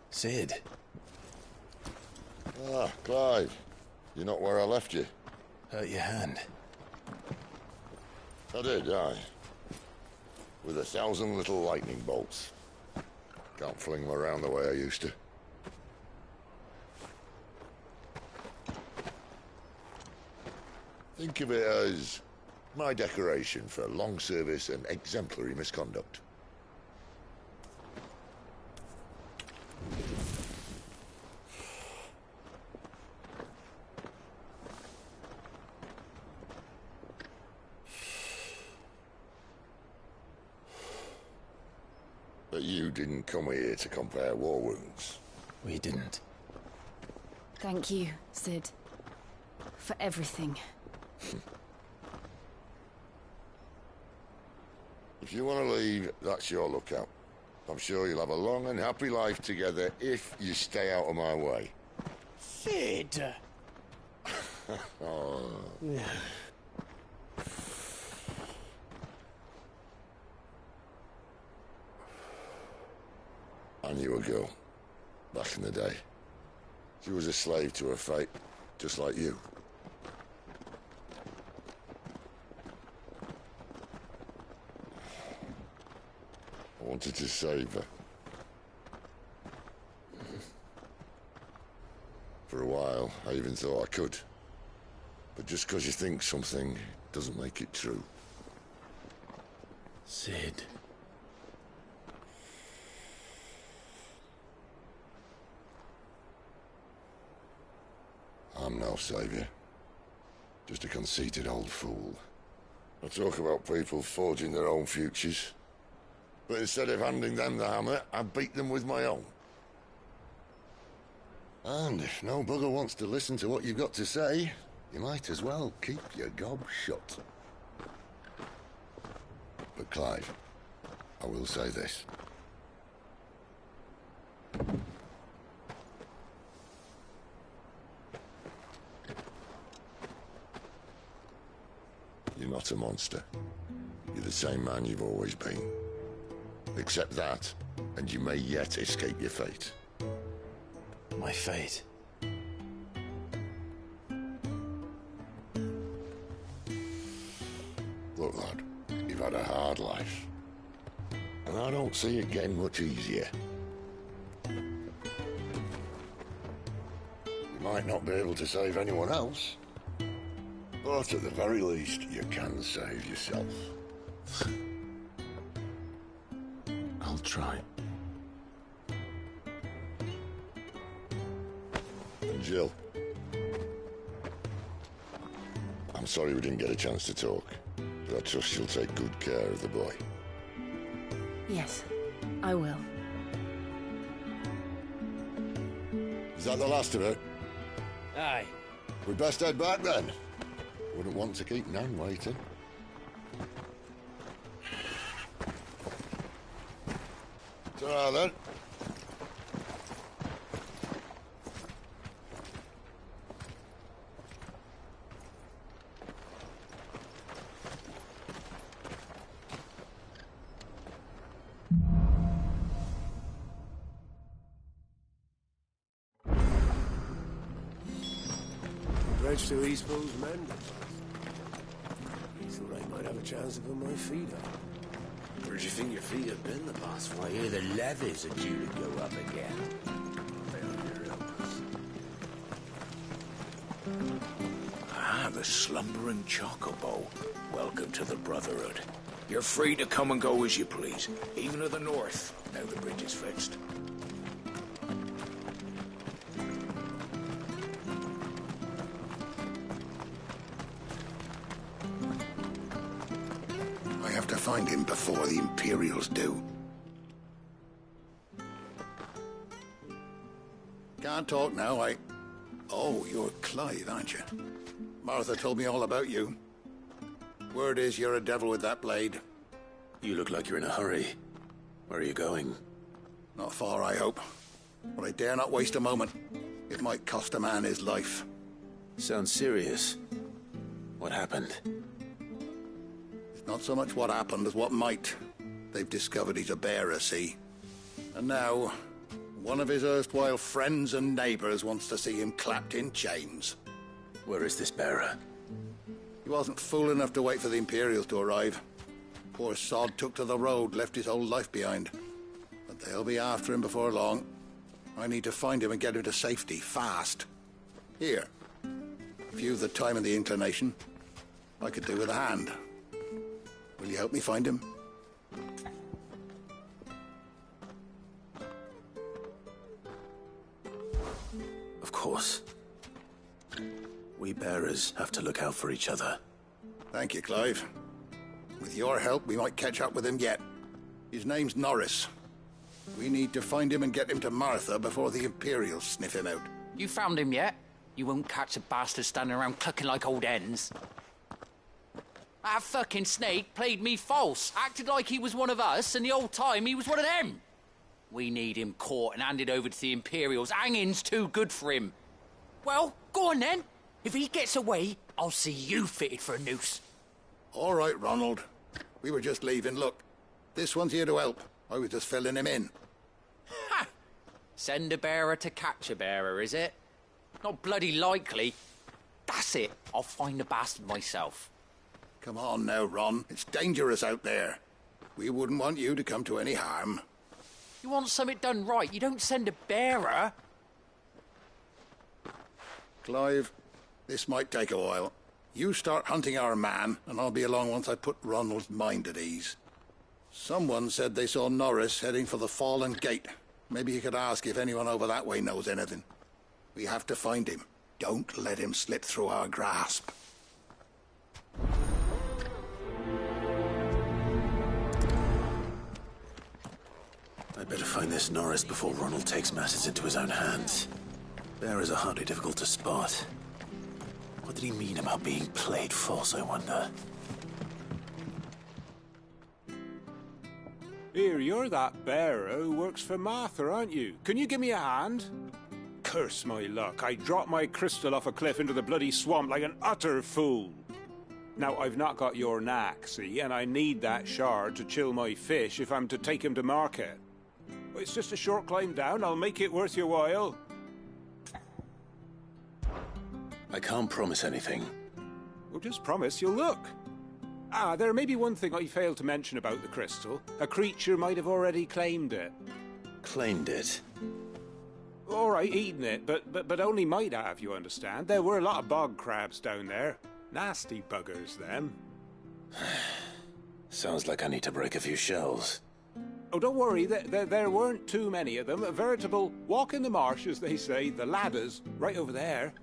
S1: Sid.
S14: Ah, Clive. You're not where I left you.
S1: Hurt your hand.
S14: I did, aye. With 1,000 little lightning bolts. Can't fling them around the way I used to. Think of it as my decoration for long service and exemplary misconduct. But you didn't come here to compare war wounds.
S1: We didn't.
S16: Thank you, Sid. For everything.
S14: If you want to leave, that's your lookout. I'm sure you'll have a long and happy life together if you stay out of my way.
S6: Sid!
S14: Oh. I knew a girl, back in the day. She was a slave to her fate, just like you. I wanted to save her. For a while, I even thought I could. But just because you think something doesn't make it true.
S1: Sid.
S14: I'm no savior. Just a conceited old fool. I talk about people forging their own futures. But instead of handing them the hammer, I beat them with my own. And if no bugger wants to listen to what you've got to say, you might as well keep your gob shut. But Clive, I will say this. You're not a monster. You're the same man you've always been. Accept that, and you may yet escape your fate.
S1: My fate?
S14: Look, lad, you've had a hard life. And I don't see it getting much easier. You might not be able to save anyone else, but at the very least, you can save yourself.
S1: I'll try.
S14: And Jill, I'm sorry we didn't get a chance to talk, but I trust you'll take good care of the boy.
S16: Yes, I will.
S14: Is that the last of it?
S6: Aye.
S14: We'd best head back then. Wouldn't want to keep Nan waiting. Ta-ra then.
S10: Bridge to East Pool's mended. Thought I might have a chance to put my feet up.
S13: Where do you think your feet have been the past 4 years? The levies are due to go up again.
S9: Ah, the slumbering chocobo.
S13: Welcome to the Brotherhood. You're free to come and go as you please, even to the north, now the bridge is fixed.
S14: I have to find him before the Imperials do. Can't talk now, Oh, you're Clive, aren't you? Martha told me all about you. Word is you're a devil with that blade.
S1: You look like you're in a hurry. Where are you going?
S14: Not far, I hope. But I dare not waste a moment. It might cost a man his life.
S1: Sounds serious. What happened?
S14: It's not so much what happened as what might. They've discovered he's a bearer, see? And now, one of his erstwhile friends and neighbors wants to see him clapped in chains.
S1: Where is this bearer?
S14: He wasn't fool enough to wait for the Imperials to arrive. Poor sod took to the road, left his whole life behind. But they'll be after him before long. I need to find him and get him to safety, fast. Here. If you've the time and the inclination, I could do with a hand. Will you help me find him?
S1: Of course. We bearers have to look out for each other.
S14: Thank you, Clive. With your help, we might catch up with him yet. His name's Norris. We need to find him and get him to Martha before the Imperials sniff him out.
S9: You found him yet? You won't catch a bastard standing around clucking like old hens. That fucking snake played me false, acted like he was one of us, and the whole time he was one of them. We need him caught and handed over to the Imperials. Hanging's too good for him. Well, go on then. If he gets away, I'll see you fitted for a noose.
S14: All right, Ronald. We were just leaving. Look, this one's here to help. I was just filling him in.
S9: Ha! Send a bearer to catch a bearer, is it? Not bloody likely. That's it. I'll find the bastard myself.
S14: Come on now, Ron. It's dangerous out there. We wouldn't want you to come to any harm.
S9: You want something done right, you don't send a bearer.
S14: Clive, this might take a while. You start hunting our man, and I'll be along once I put Ronald's mind at ease. Someone said they saw Norris heading for the Fallen Gate. Maybe you could ask if anyone over that way knows anything. We have to find him. Don't let him slip through our grasp.
S1: I'd better find this Norris before Ronald takes matters into his own hands. Bearers are hardly difficult to spot. What did he mean about being played false, I wonder?
S22: Here, you're that bearer who works for Martha, aren't you? Can you give me a hand? Curse my luck, I dropped my crystal off a cliff into the bloody swamp like an utter fool. Now, I've not got your knack, see, and I need that shard to chill my fish if I'm to take him to market. It's just a short climb down, I'll make it worth your while.
S1: I can't promise anything.
S22: Well, just promise you'll look. There may be one thing I failed to mention about the crystal. A creature might have already claimed it.
S1: Claimed it?
S22: All right, eaten it, but only might have, you understand. There were a lot of bog crabs down there. Nasty buggers, them.
S1: Sounds like I need to break a few shells.
S22: Oh, don't worry, there weren't too many of them. A veritable walk in the marsh, as they say. The ladder's right over there.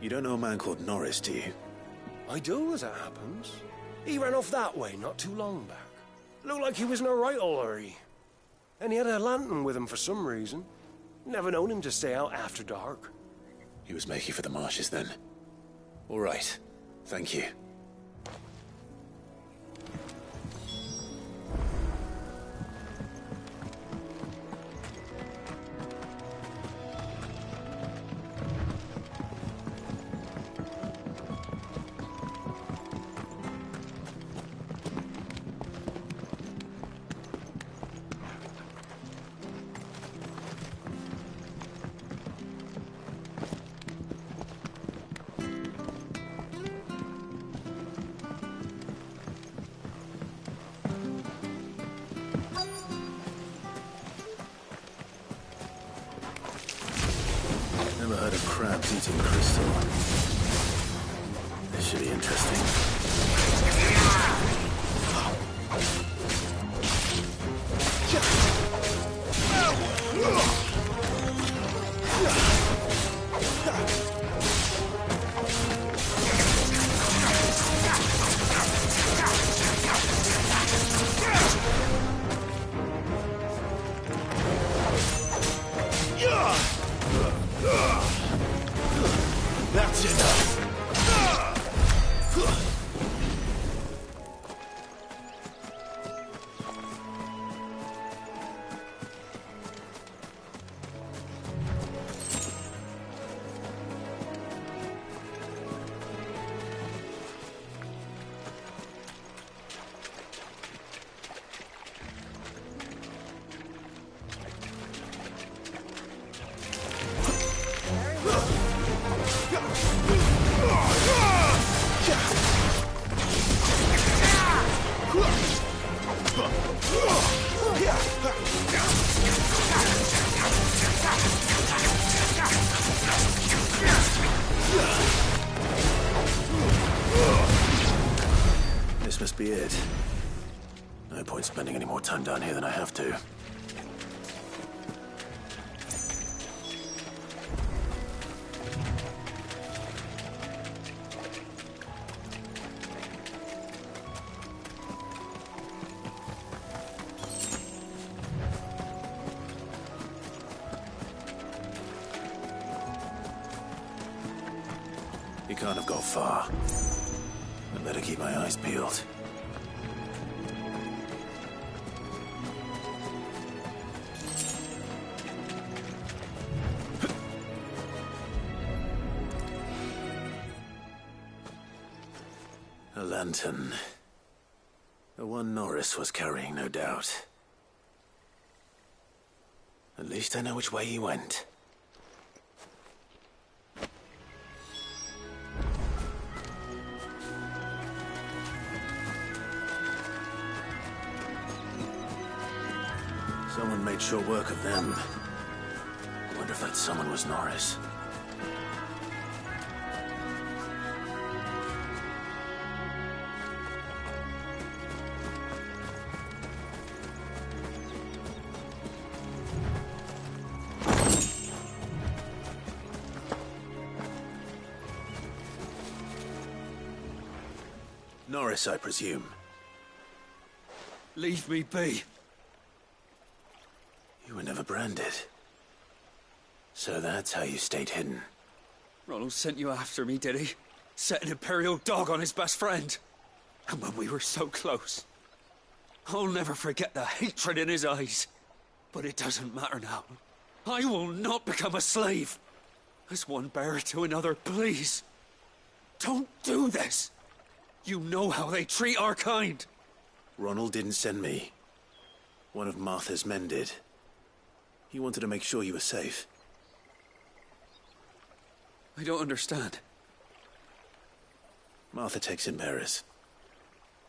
S1: You don't know a man called Norris, do you?
S10: I do, as it happens. He ran off that way not too long back. Looked like he was in a right old hurry. And he had a lantern with him for some reason. Never known him to stay out after dark.
S1: He was making for the marshes then. All right. Thank you. Dog's eating crystal. This should be interesting. That's enough. This must be it. No point spending any more time down here than I have to. He can't have got far. I better keep my eyes peeled. A lantern. The one Norris was carrying, no doubt. At least I know which way he went. Someone made sure work of them. I wonder if that someone was Norris. Norris, I presume.
S17: Leave me be.
S1: You were never branded. So that's how you stayed hidden.
S17: Ronald sent you after me, did he? Set an Imperial dog on his best friend. And when we were so close. I'll never forget the hatred in his eyes. But it doesn't matter now. I will not become a slave. As one bearer to another, please. Don't do this. You know how they treat our kind.
S1: Ronald didn't send me. One of Martha's men did. He wanted to make sure you were safe.
S17: I don't understand.
S1: Martha takes in bearers.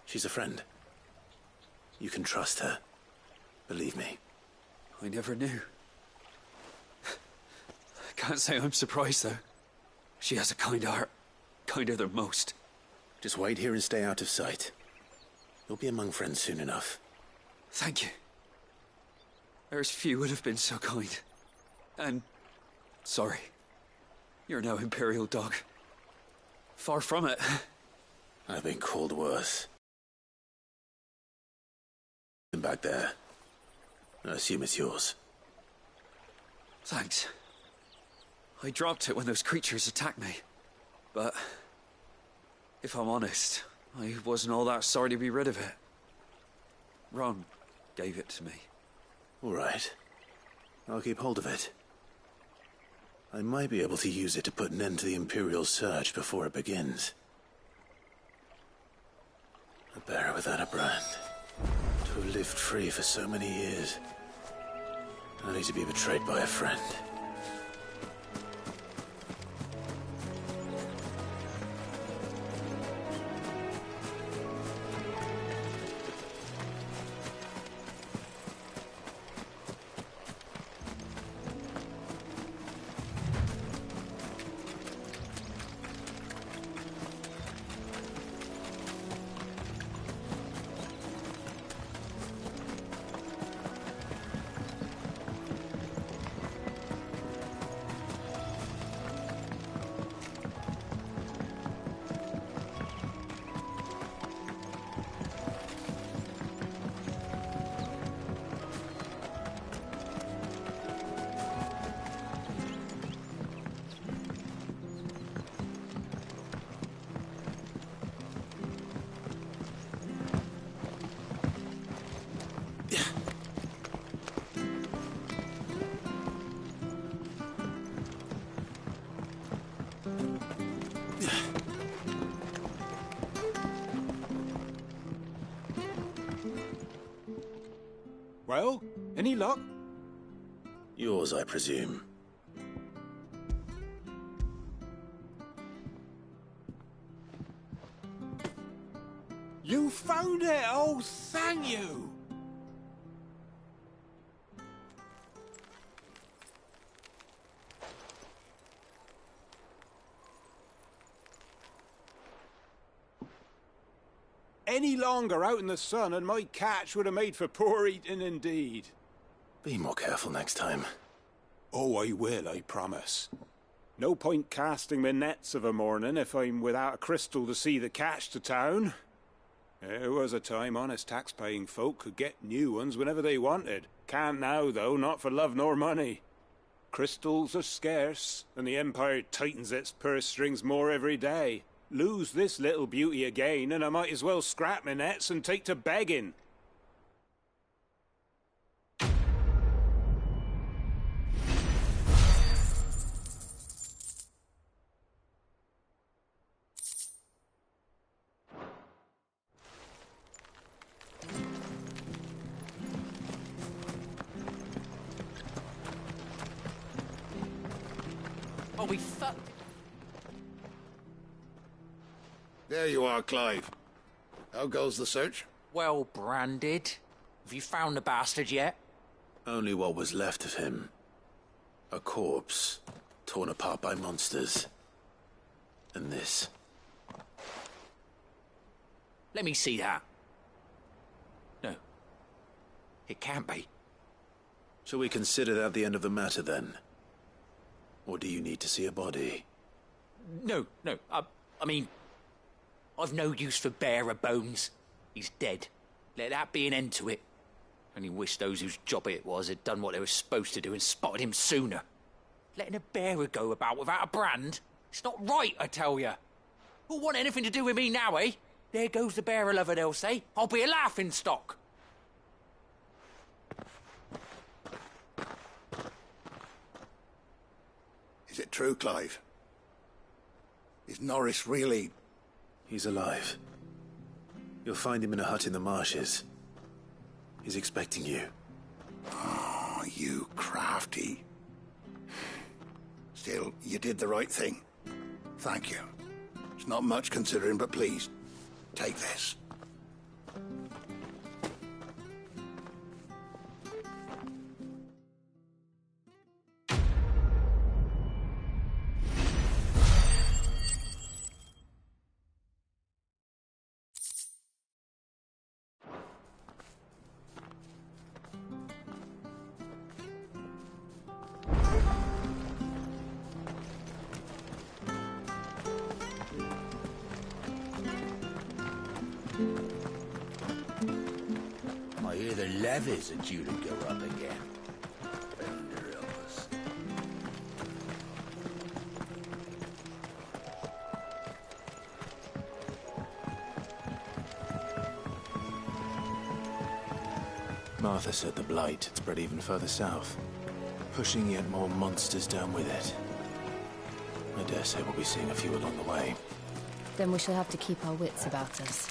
S1: She's a friend. You can trust her. Believe me.
S17: I never knew. I can't say I'm surprised, though. She has a kind heart. Kinder than most.
S1: Just wait here and stay out of sight. You'll be among friends soon enough.
S17: Thank you. There's few would have been so kind. And... sorry. You're no Imperial dog. Far from it.
S1: I've been called worse. Back there. I assume it's yours.
S17: Thanks. I dropped it when those creatures attacked me. But... if I'm honest, I wasn't all that sorry to be rid of it. Ron gave it to me.
S1: All right. I'll keep hold of it. I might be able to use it to put an end to the Imperial surge before it begins. A bearer without a brand. To have lived free for so many years. Only to be betrayed by a friend.
S22: Well, any luck?
S1: Yours, I presume.
S22: You found it! Oh, thank you! Any longer out in the sun and my catch would have made for poor eating indeed.
S1: Be more careful next time.
S22: Oh, I will, I promise. No point casting my nets of a morning if I'm without a crystal to see the catch to town. There was a time honest tax-paying folk could get new ones whenever they wanted. Can't now, though, not for love nor money. Crystals are scarce, and the Empire tightens its purse strings more every day. Lose this little beauty again, and I might as well scrap my nets and take to begging.
S9: Oh, we fucked.
S14: There you are, Clive. How goes the search?
S9: Well branded. Have you found the bastard yet?
S1: Only what was left of him. A corpse, torn apart by monsters. And this.
S9: Let me see that. No. It can't be.
S1: Shall we consider that the end of the matter, then? Or do you need to see a body?
S9: No. I mean, I've no use for bearer bones. He's dead. Let that be an end to it. Only wish those whose job it was had done what they were supposed to do and spotted him sooner. Letting a bearer go about without a brand? It's not right, I tell you. Who'll want anything to do with me now, eh? There goes the bearer lover, they'll say. I'll be a laughing stock.
S14: Is it true, Clive? Is Norris really...
S1: He's alive. You'll find him in a hut in the marshes. He's expecting you.
S14: Oh, you crafty. Still, you did the right thing. Thank you. It's not much considering, but please, take this.
S13: I hear the levies are due to go up again. Bender help us.
S1: Martha said the blight had spread even further south, pushing yet more monsters down with it. I dare say we'll be seeing a few along the way.
S16: Then we shall have to keep our wits about us.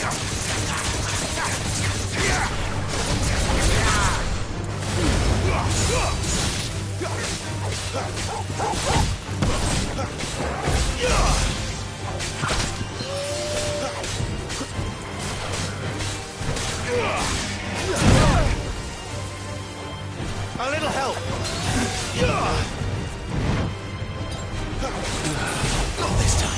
S20: A little help.
S1: Not this time.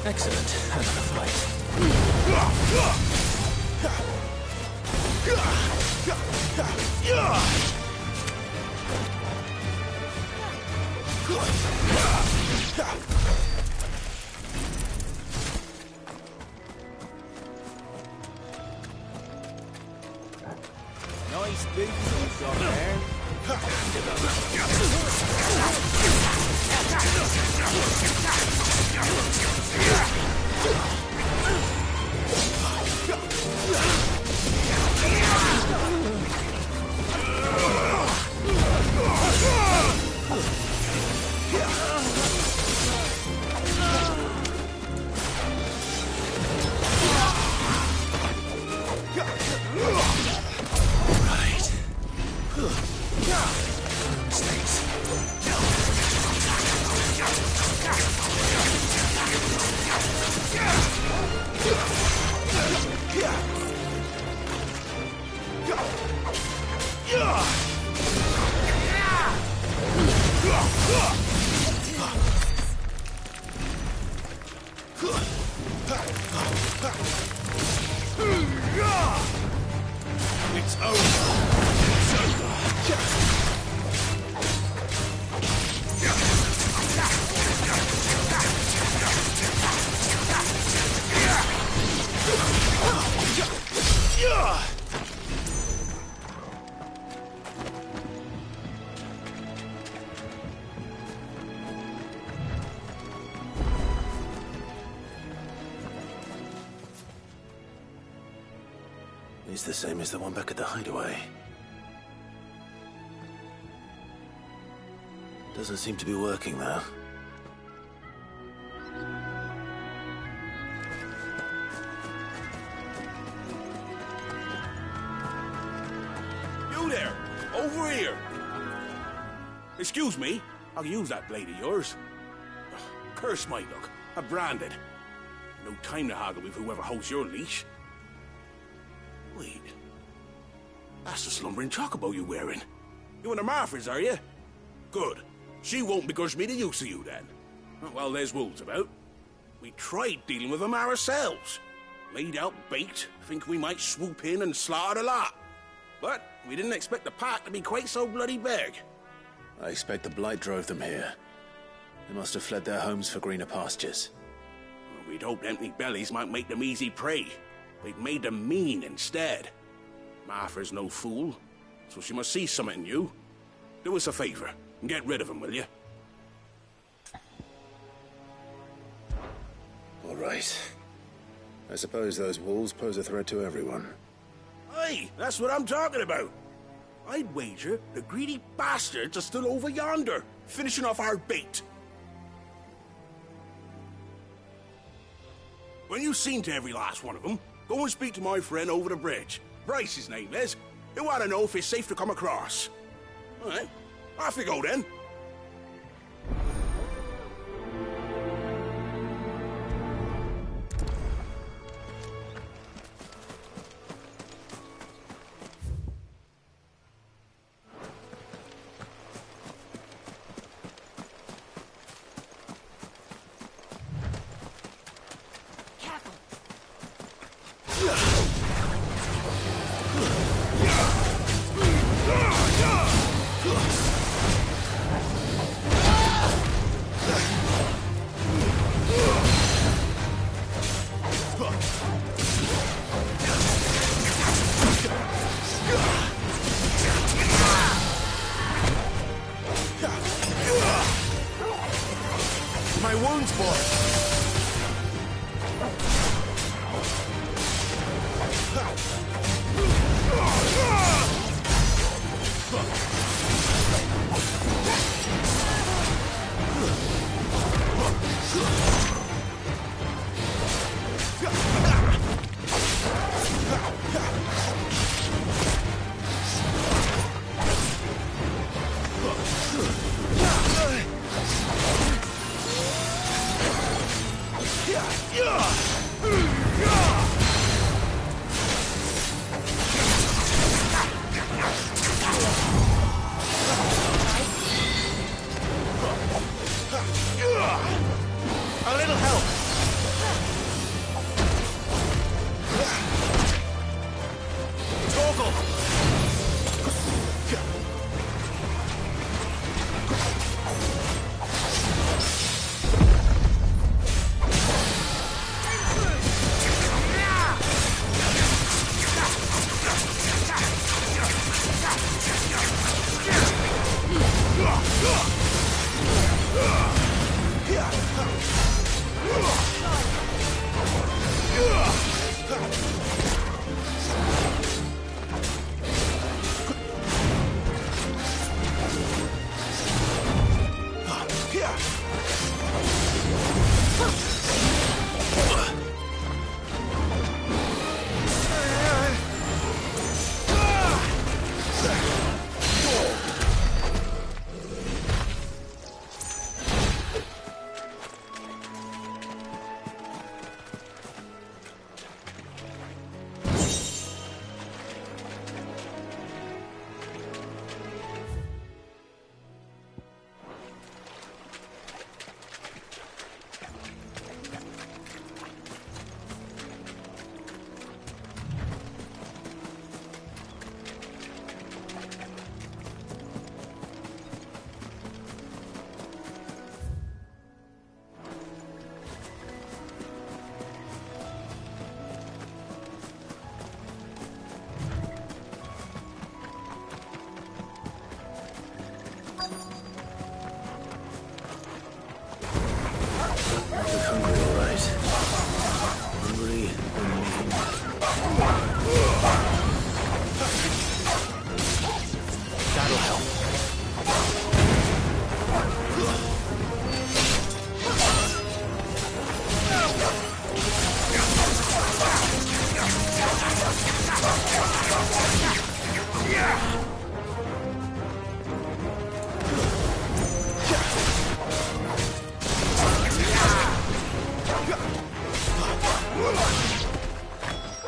S1: Excellent. Another
S20: Nice big piece on there.
S13: It's over. It's over.
S1: It's the same as the one back at the hideaway. Doesn't seem to be working, though.
S13: You there! Over here! Excuse me, I'll use that blade of yours. Ugh, curse my luck. I'm branded. No time to haggle with whoever holds your leash. Wait. That's the slumbering chocobo you're wearing. You and the Marfors, are you? Good. She won't begrudge me the use of you, then. Well, there's wolves about. We tried dealing with them ourselves. Laid out bait, think we might swoop in and slaughter the lot. But we didn't expect the pack to be quite so bloody big.
S1: I expect the blight drove them here. They must have fled their homes for greener pastures.
S13: Well, we'd hoped empty bellies might make them easy prey. They've made them mean instead. Martha's no fool, so she must see something in you. Do us a favor and get rid of them, will you?
S1: All right. I suppose those wolves pose a threat to everyone.
S13: Aye, that's what I'm talking about. I'd wager the greedy bastards are still over yonder, finishing off our bait. When you've seen to every last one of them, Go and speak to my friend over the bridge. Bryce, his name is. He want to know if it's safe to come across. All right, off you go then.
S10: My wounds, boy. A little help. Torgal.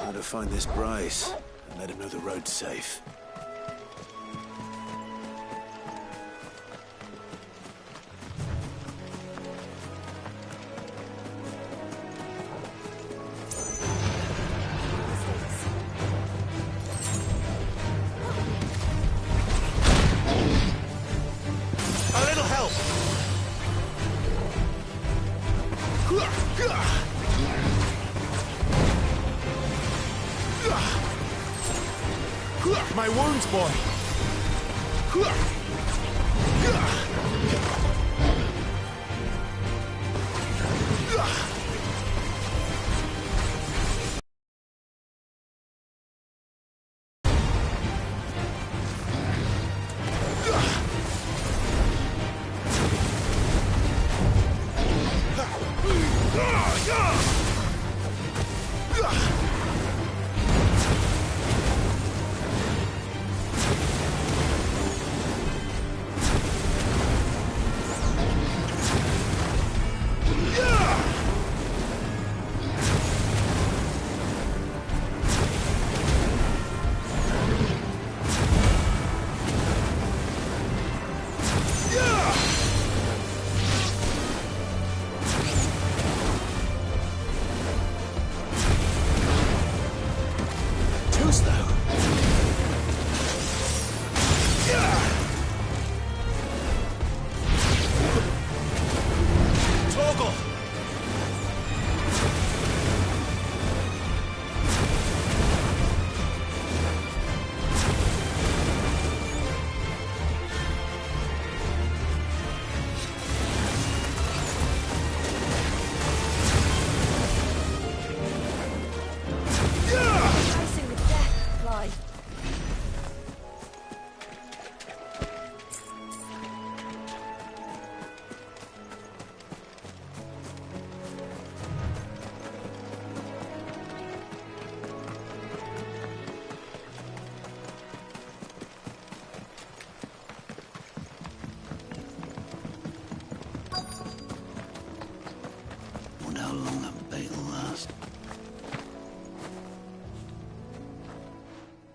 S1: Gotta find this Bryce and let him know the road's safe.
S10: A little help. My wounds, boy.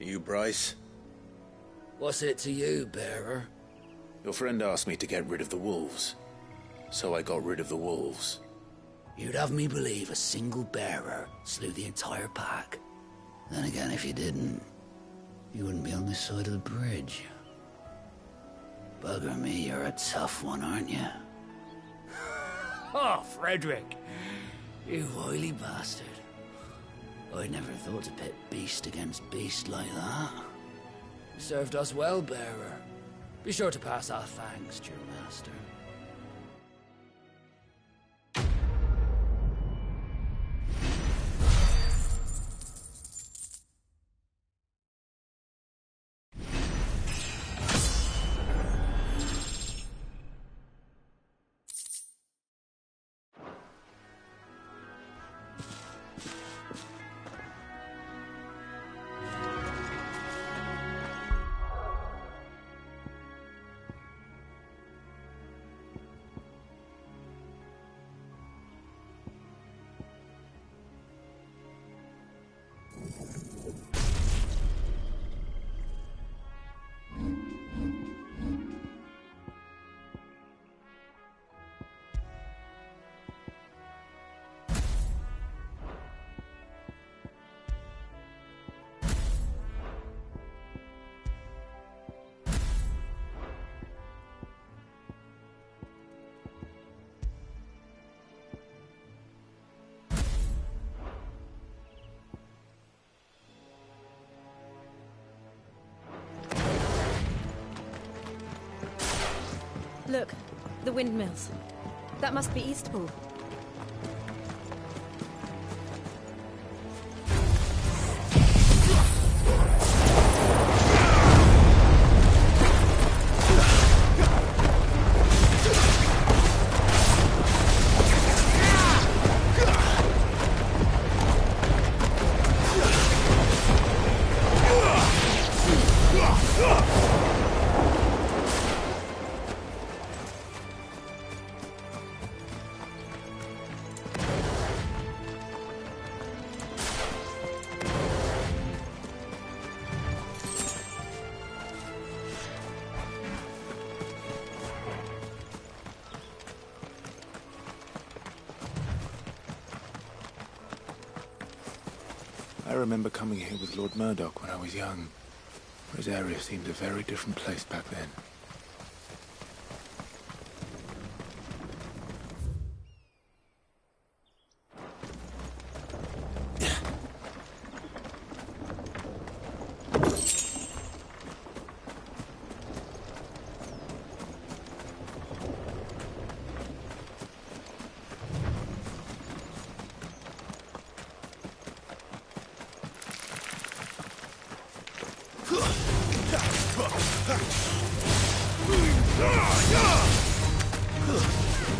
S1: You Bryce?
S8: What's it to you, bearer?
S1: Your friend asked me to get rid of the wolves. So I got rid of the wolves.
S8: You'd have me believe a single bearer slew the entire pack. Then again, if you didn't, you wouldn't be on this side of the bridge. Bugger me, you're a tough one, aren't you? Oh, Frederick! You wily bastard. I never thought to pit beast against beast like that. You served us well, bearer. Be sure to pass our thanks to your master.
S2: Look, the windmills. That must be Eastpool.
S1: I remember coming here with Lord Murdoch when I was young. His area seemed a very different place back then.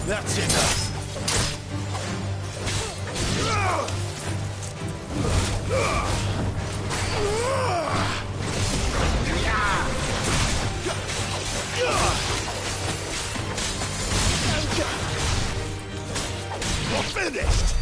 S10: That's enough. You're finished.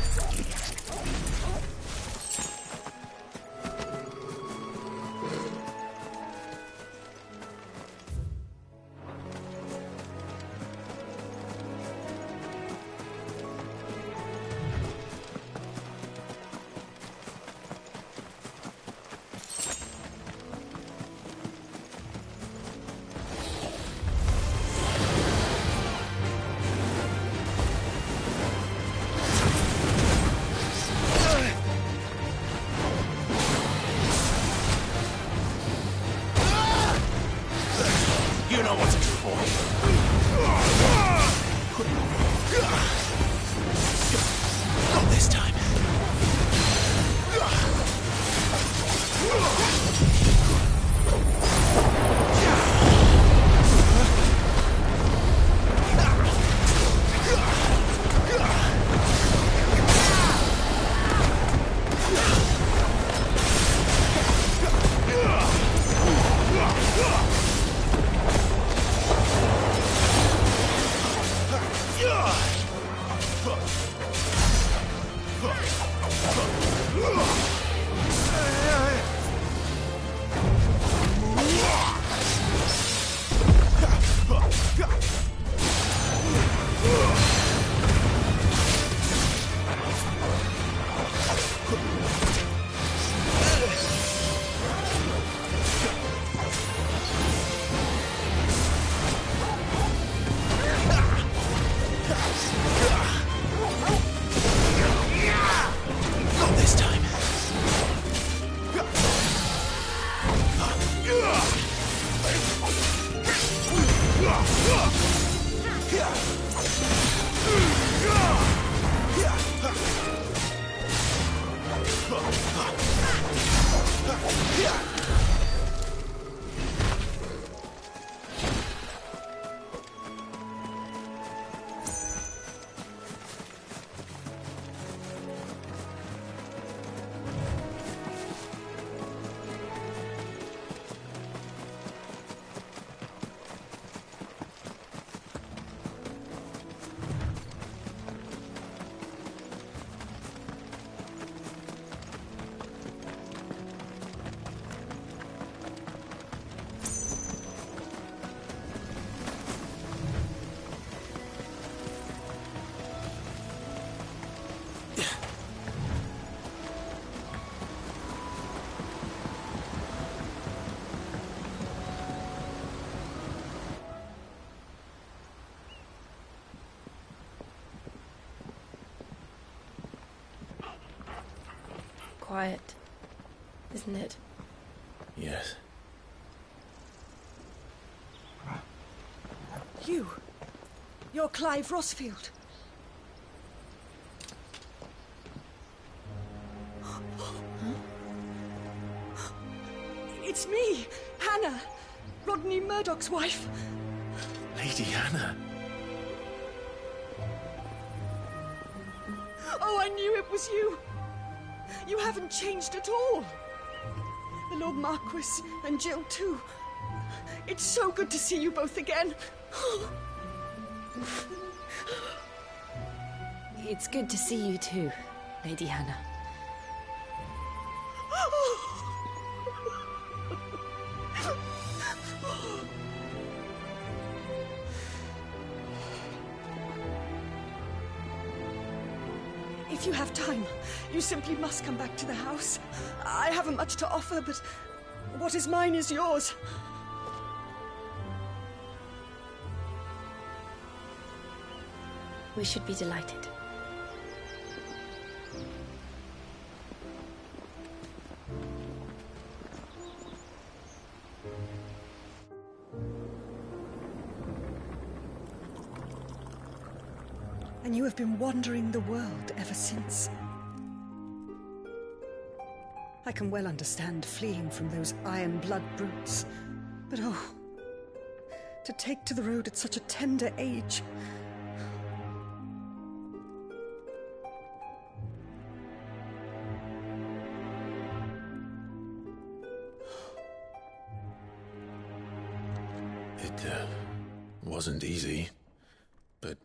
S16: quiet, isn't it?
S1: Yes.
S3: You're Clive Rossfield. It's me, Hannah, Rodney Murdoch's wife.
S1: Lady Hannah.
S3: Oh, I knew it was you. You haven't changed at all. The Lord Marquis and Jill too. It's so good to see you both again.
S16: It's good to see you too, Lady Hannah.
S3: If you have time, you simply must come back to the house. I haven't much to offer, but what is mine is yours.
S16: We should be delighted.
S3: And you have been wandering the world ever since. I can well understand fleeing from those iron blood brutes, but oh, to take to the road at such a tender age.
S1: It wasn't easy, but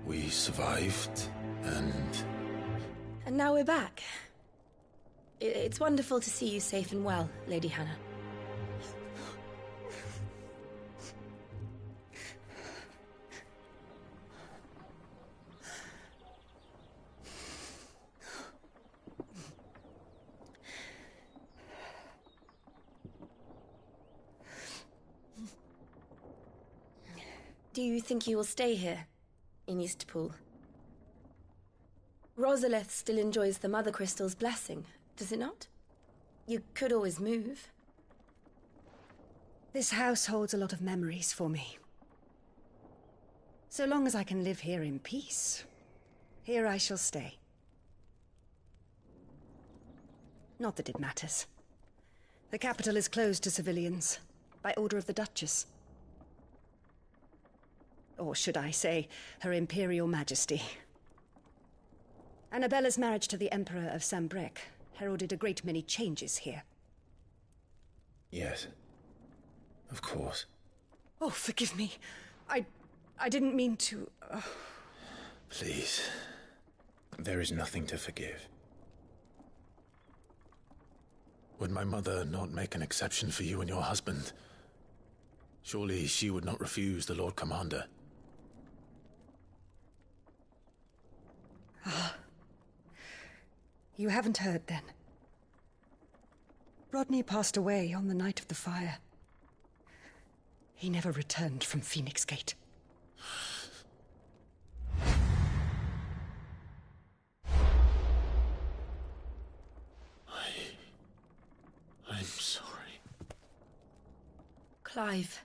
S1: we survived, and
S16: now we're back. It's wonderful to see you safe and well, Lady Hannah. Do you think you will stay here, in Eastpool? Rosalith still enjoys the Mother Crystal's blessing, does it not? You could always move.
S3: This house holds a lot of memories for me. So long as I can live here in peace, here I shall stay. Not that it matters. The capital is closed to civilians, by order of the Duchess. Or should I say, Her Imperial Majesty. Annabella's marriage to the Emperor of Sambrec heralded a great many changes here.
S1: yes, of course.
S3: Oh, forgive me. I didn't mean to...
S1: Please, there is nothing to forgive. Would my mother not make an exception for you and your husband? Surely she would not refuse the Lord Commander.
S3: You haven't heard, then. Rodney passed away on the night of the fire. He never returned from Phoenix Gate.
S1: I'm sorry.
S16: Clive.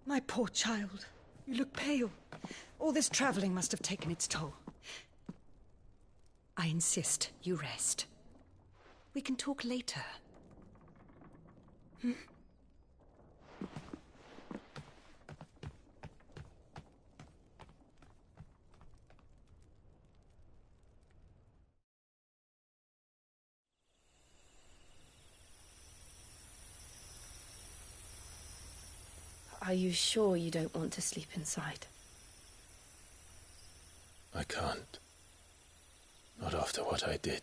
S3: My poor child. You look pale. All this traveling must have taken its toll. I insist you rest. We can talk later. Hmm?
S16: Are you sure you don't want to sleep inside?
S1: I can't. Not after what I did.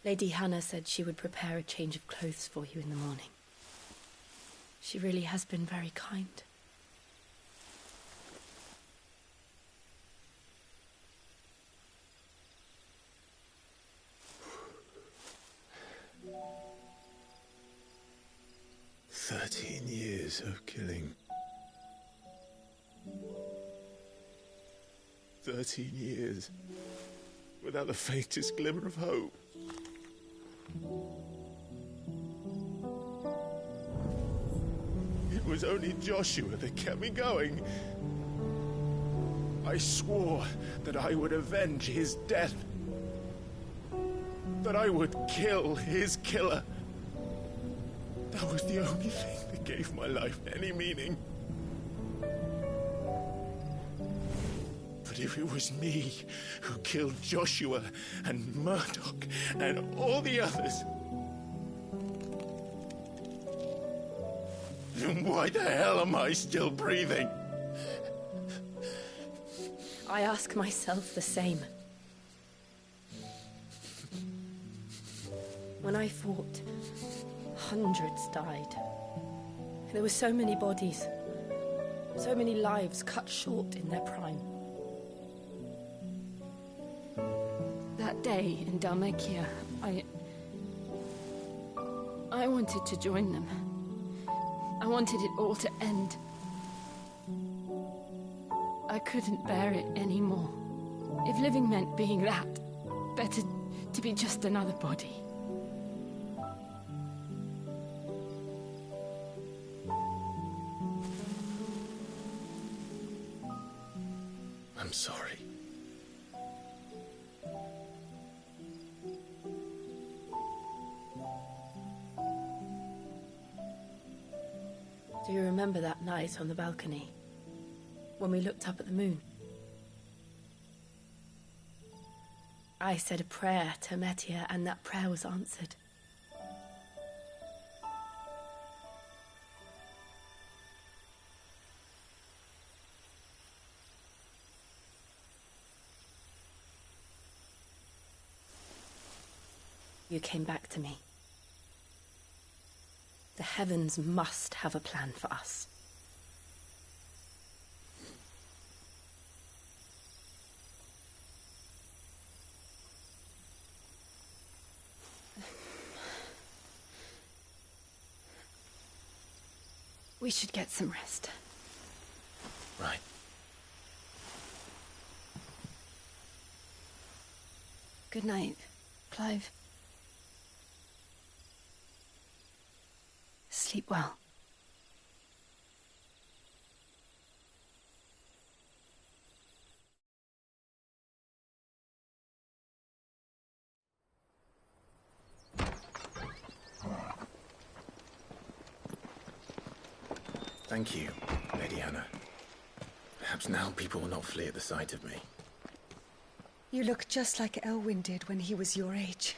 S16: Lady Hannah said she would prepare a change of clothes for you in the morning. She really has been very kind.
S1: "13 years of killing. 13 years, without the faintest glimmer of hope. It was only Joshua that kept me going. I swore that I would avenge his death. That I would kill his killer. That was the only thing that gave my life any meaning. But if it was me who killed Joshua and Murdoch and all the others, then why the hell am I still breathing?
S16: I ask myself the same. When I fought, hundreds died. There were so many bodies, so many lives cut short in their prime. That day in Dalmekia, I wanted to join them. I wanted it all to end. I couldn't bear it anymore. If living meant being that, better to be just another body.
S1: I'm sorry.
S16: Do you remember that night on the balcony? When we looked up at the moon? I said a prayer to Metia, and that prayer was answered. You came back to me. The heavens must have a plan for us. We should get some rest.
S1: Right.
S16: Good night, Clive. Sleep well.
S1: Thank you, Lady Hannah. Perhaps now people will not flee at the sight of me.
S3: You look just like Elwyn did when he was your age.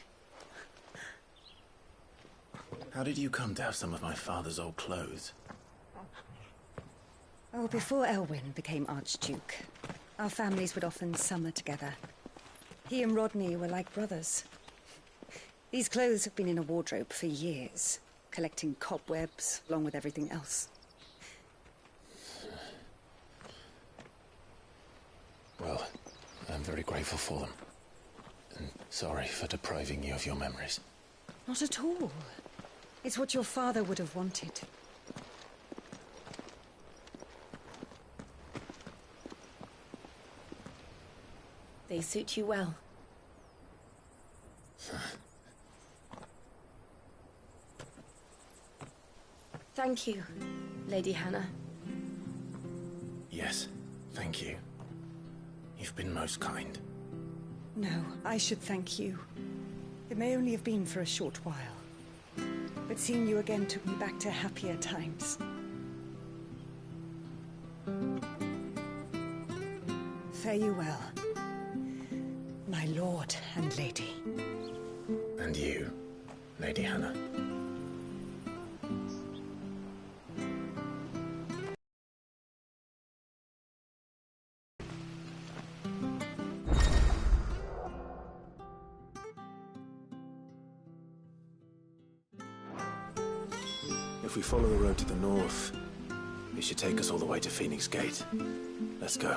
S1: How did you come to have some of my father's old clothes?
S3: Oh, before Elwyn became Archduke, our families would often summer together. He and Rodney were like brothers. These clothes have been in a wardrobe for years, collecting cobwebs along with everything else.
S1: Well, I'm very grateful for them. And sorry for depriving you of your memories.
S3: Not at all. It's what your father would have wanted.
S16: They suit you well. Thank you, Lady Hannah.
S1: Yes, thank you. You've been most kind.
S3: No, I should thank you. It may only have been for a short while, but seeing you again took me back to happier times. Fare you well, my lord and lady.
S1: And you, Lady Hannah. If we follow the road to the north, it should take us all the way to Phoenix Gate. Let's go.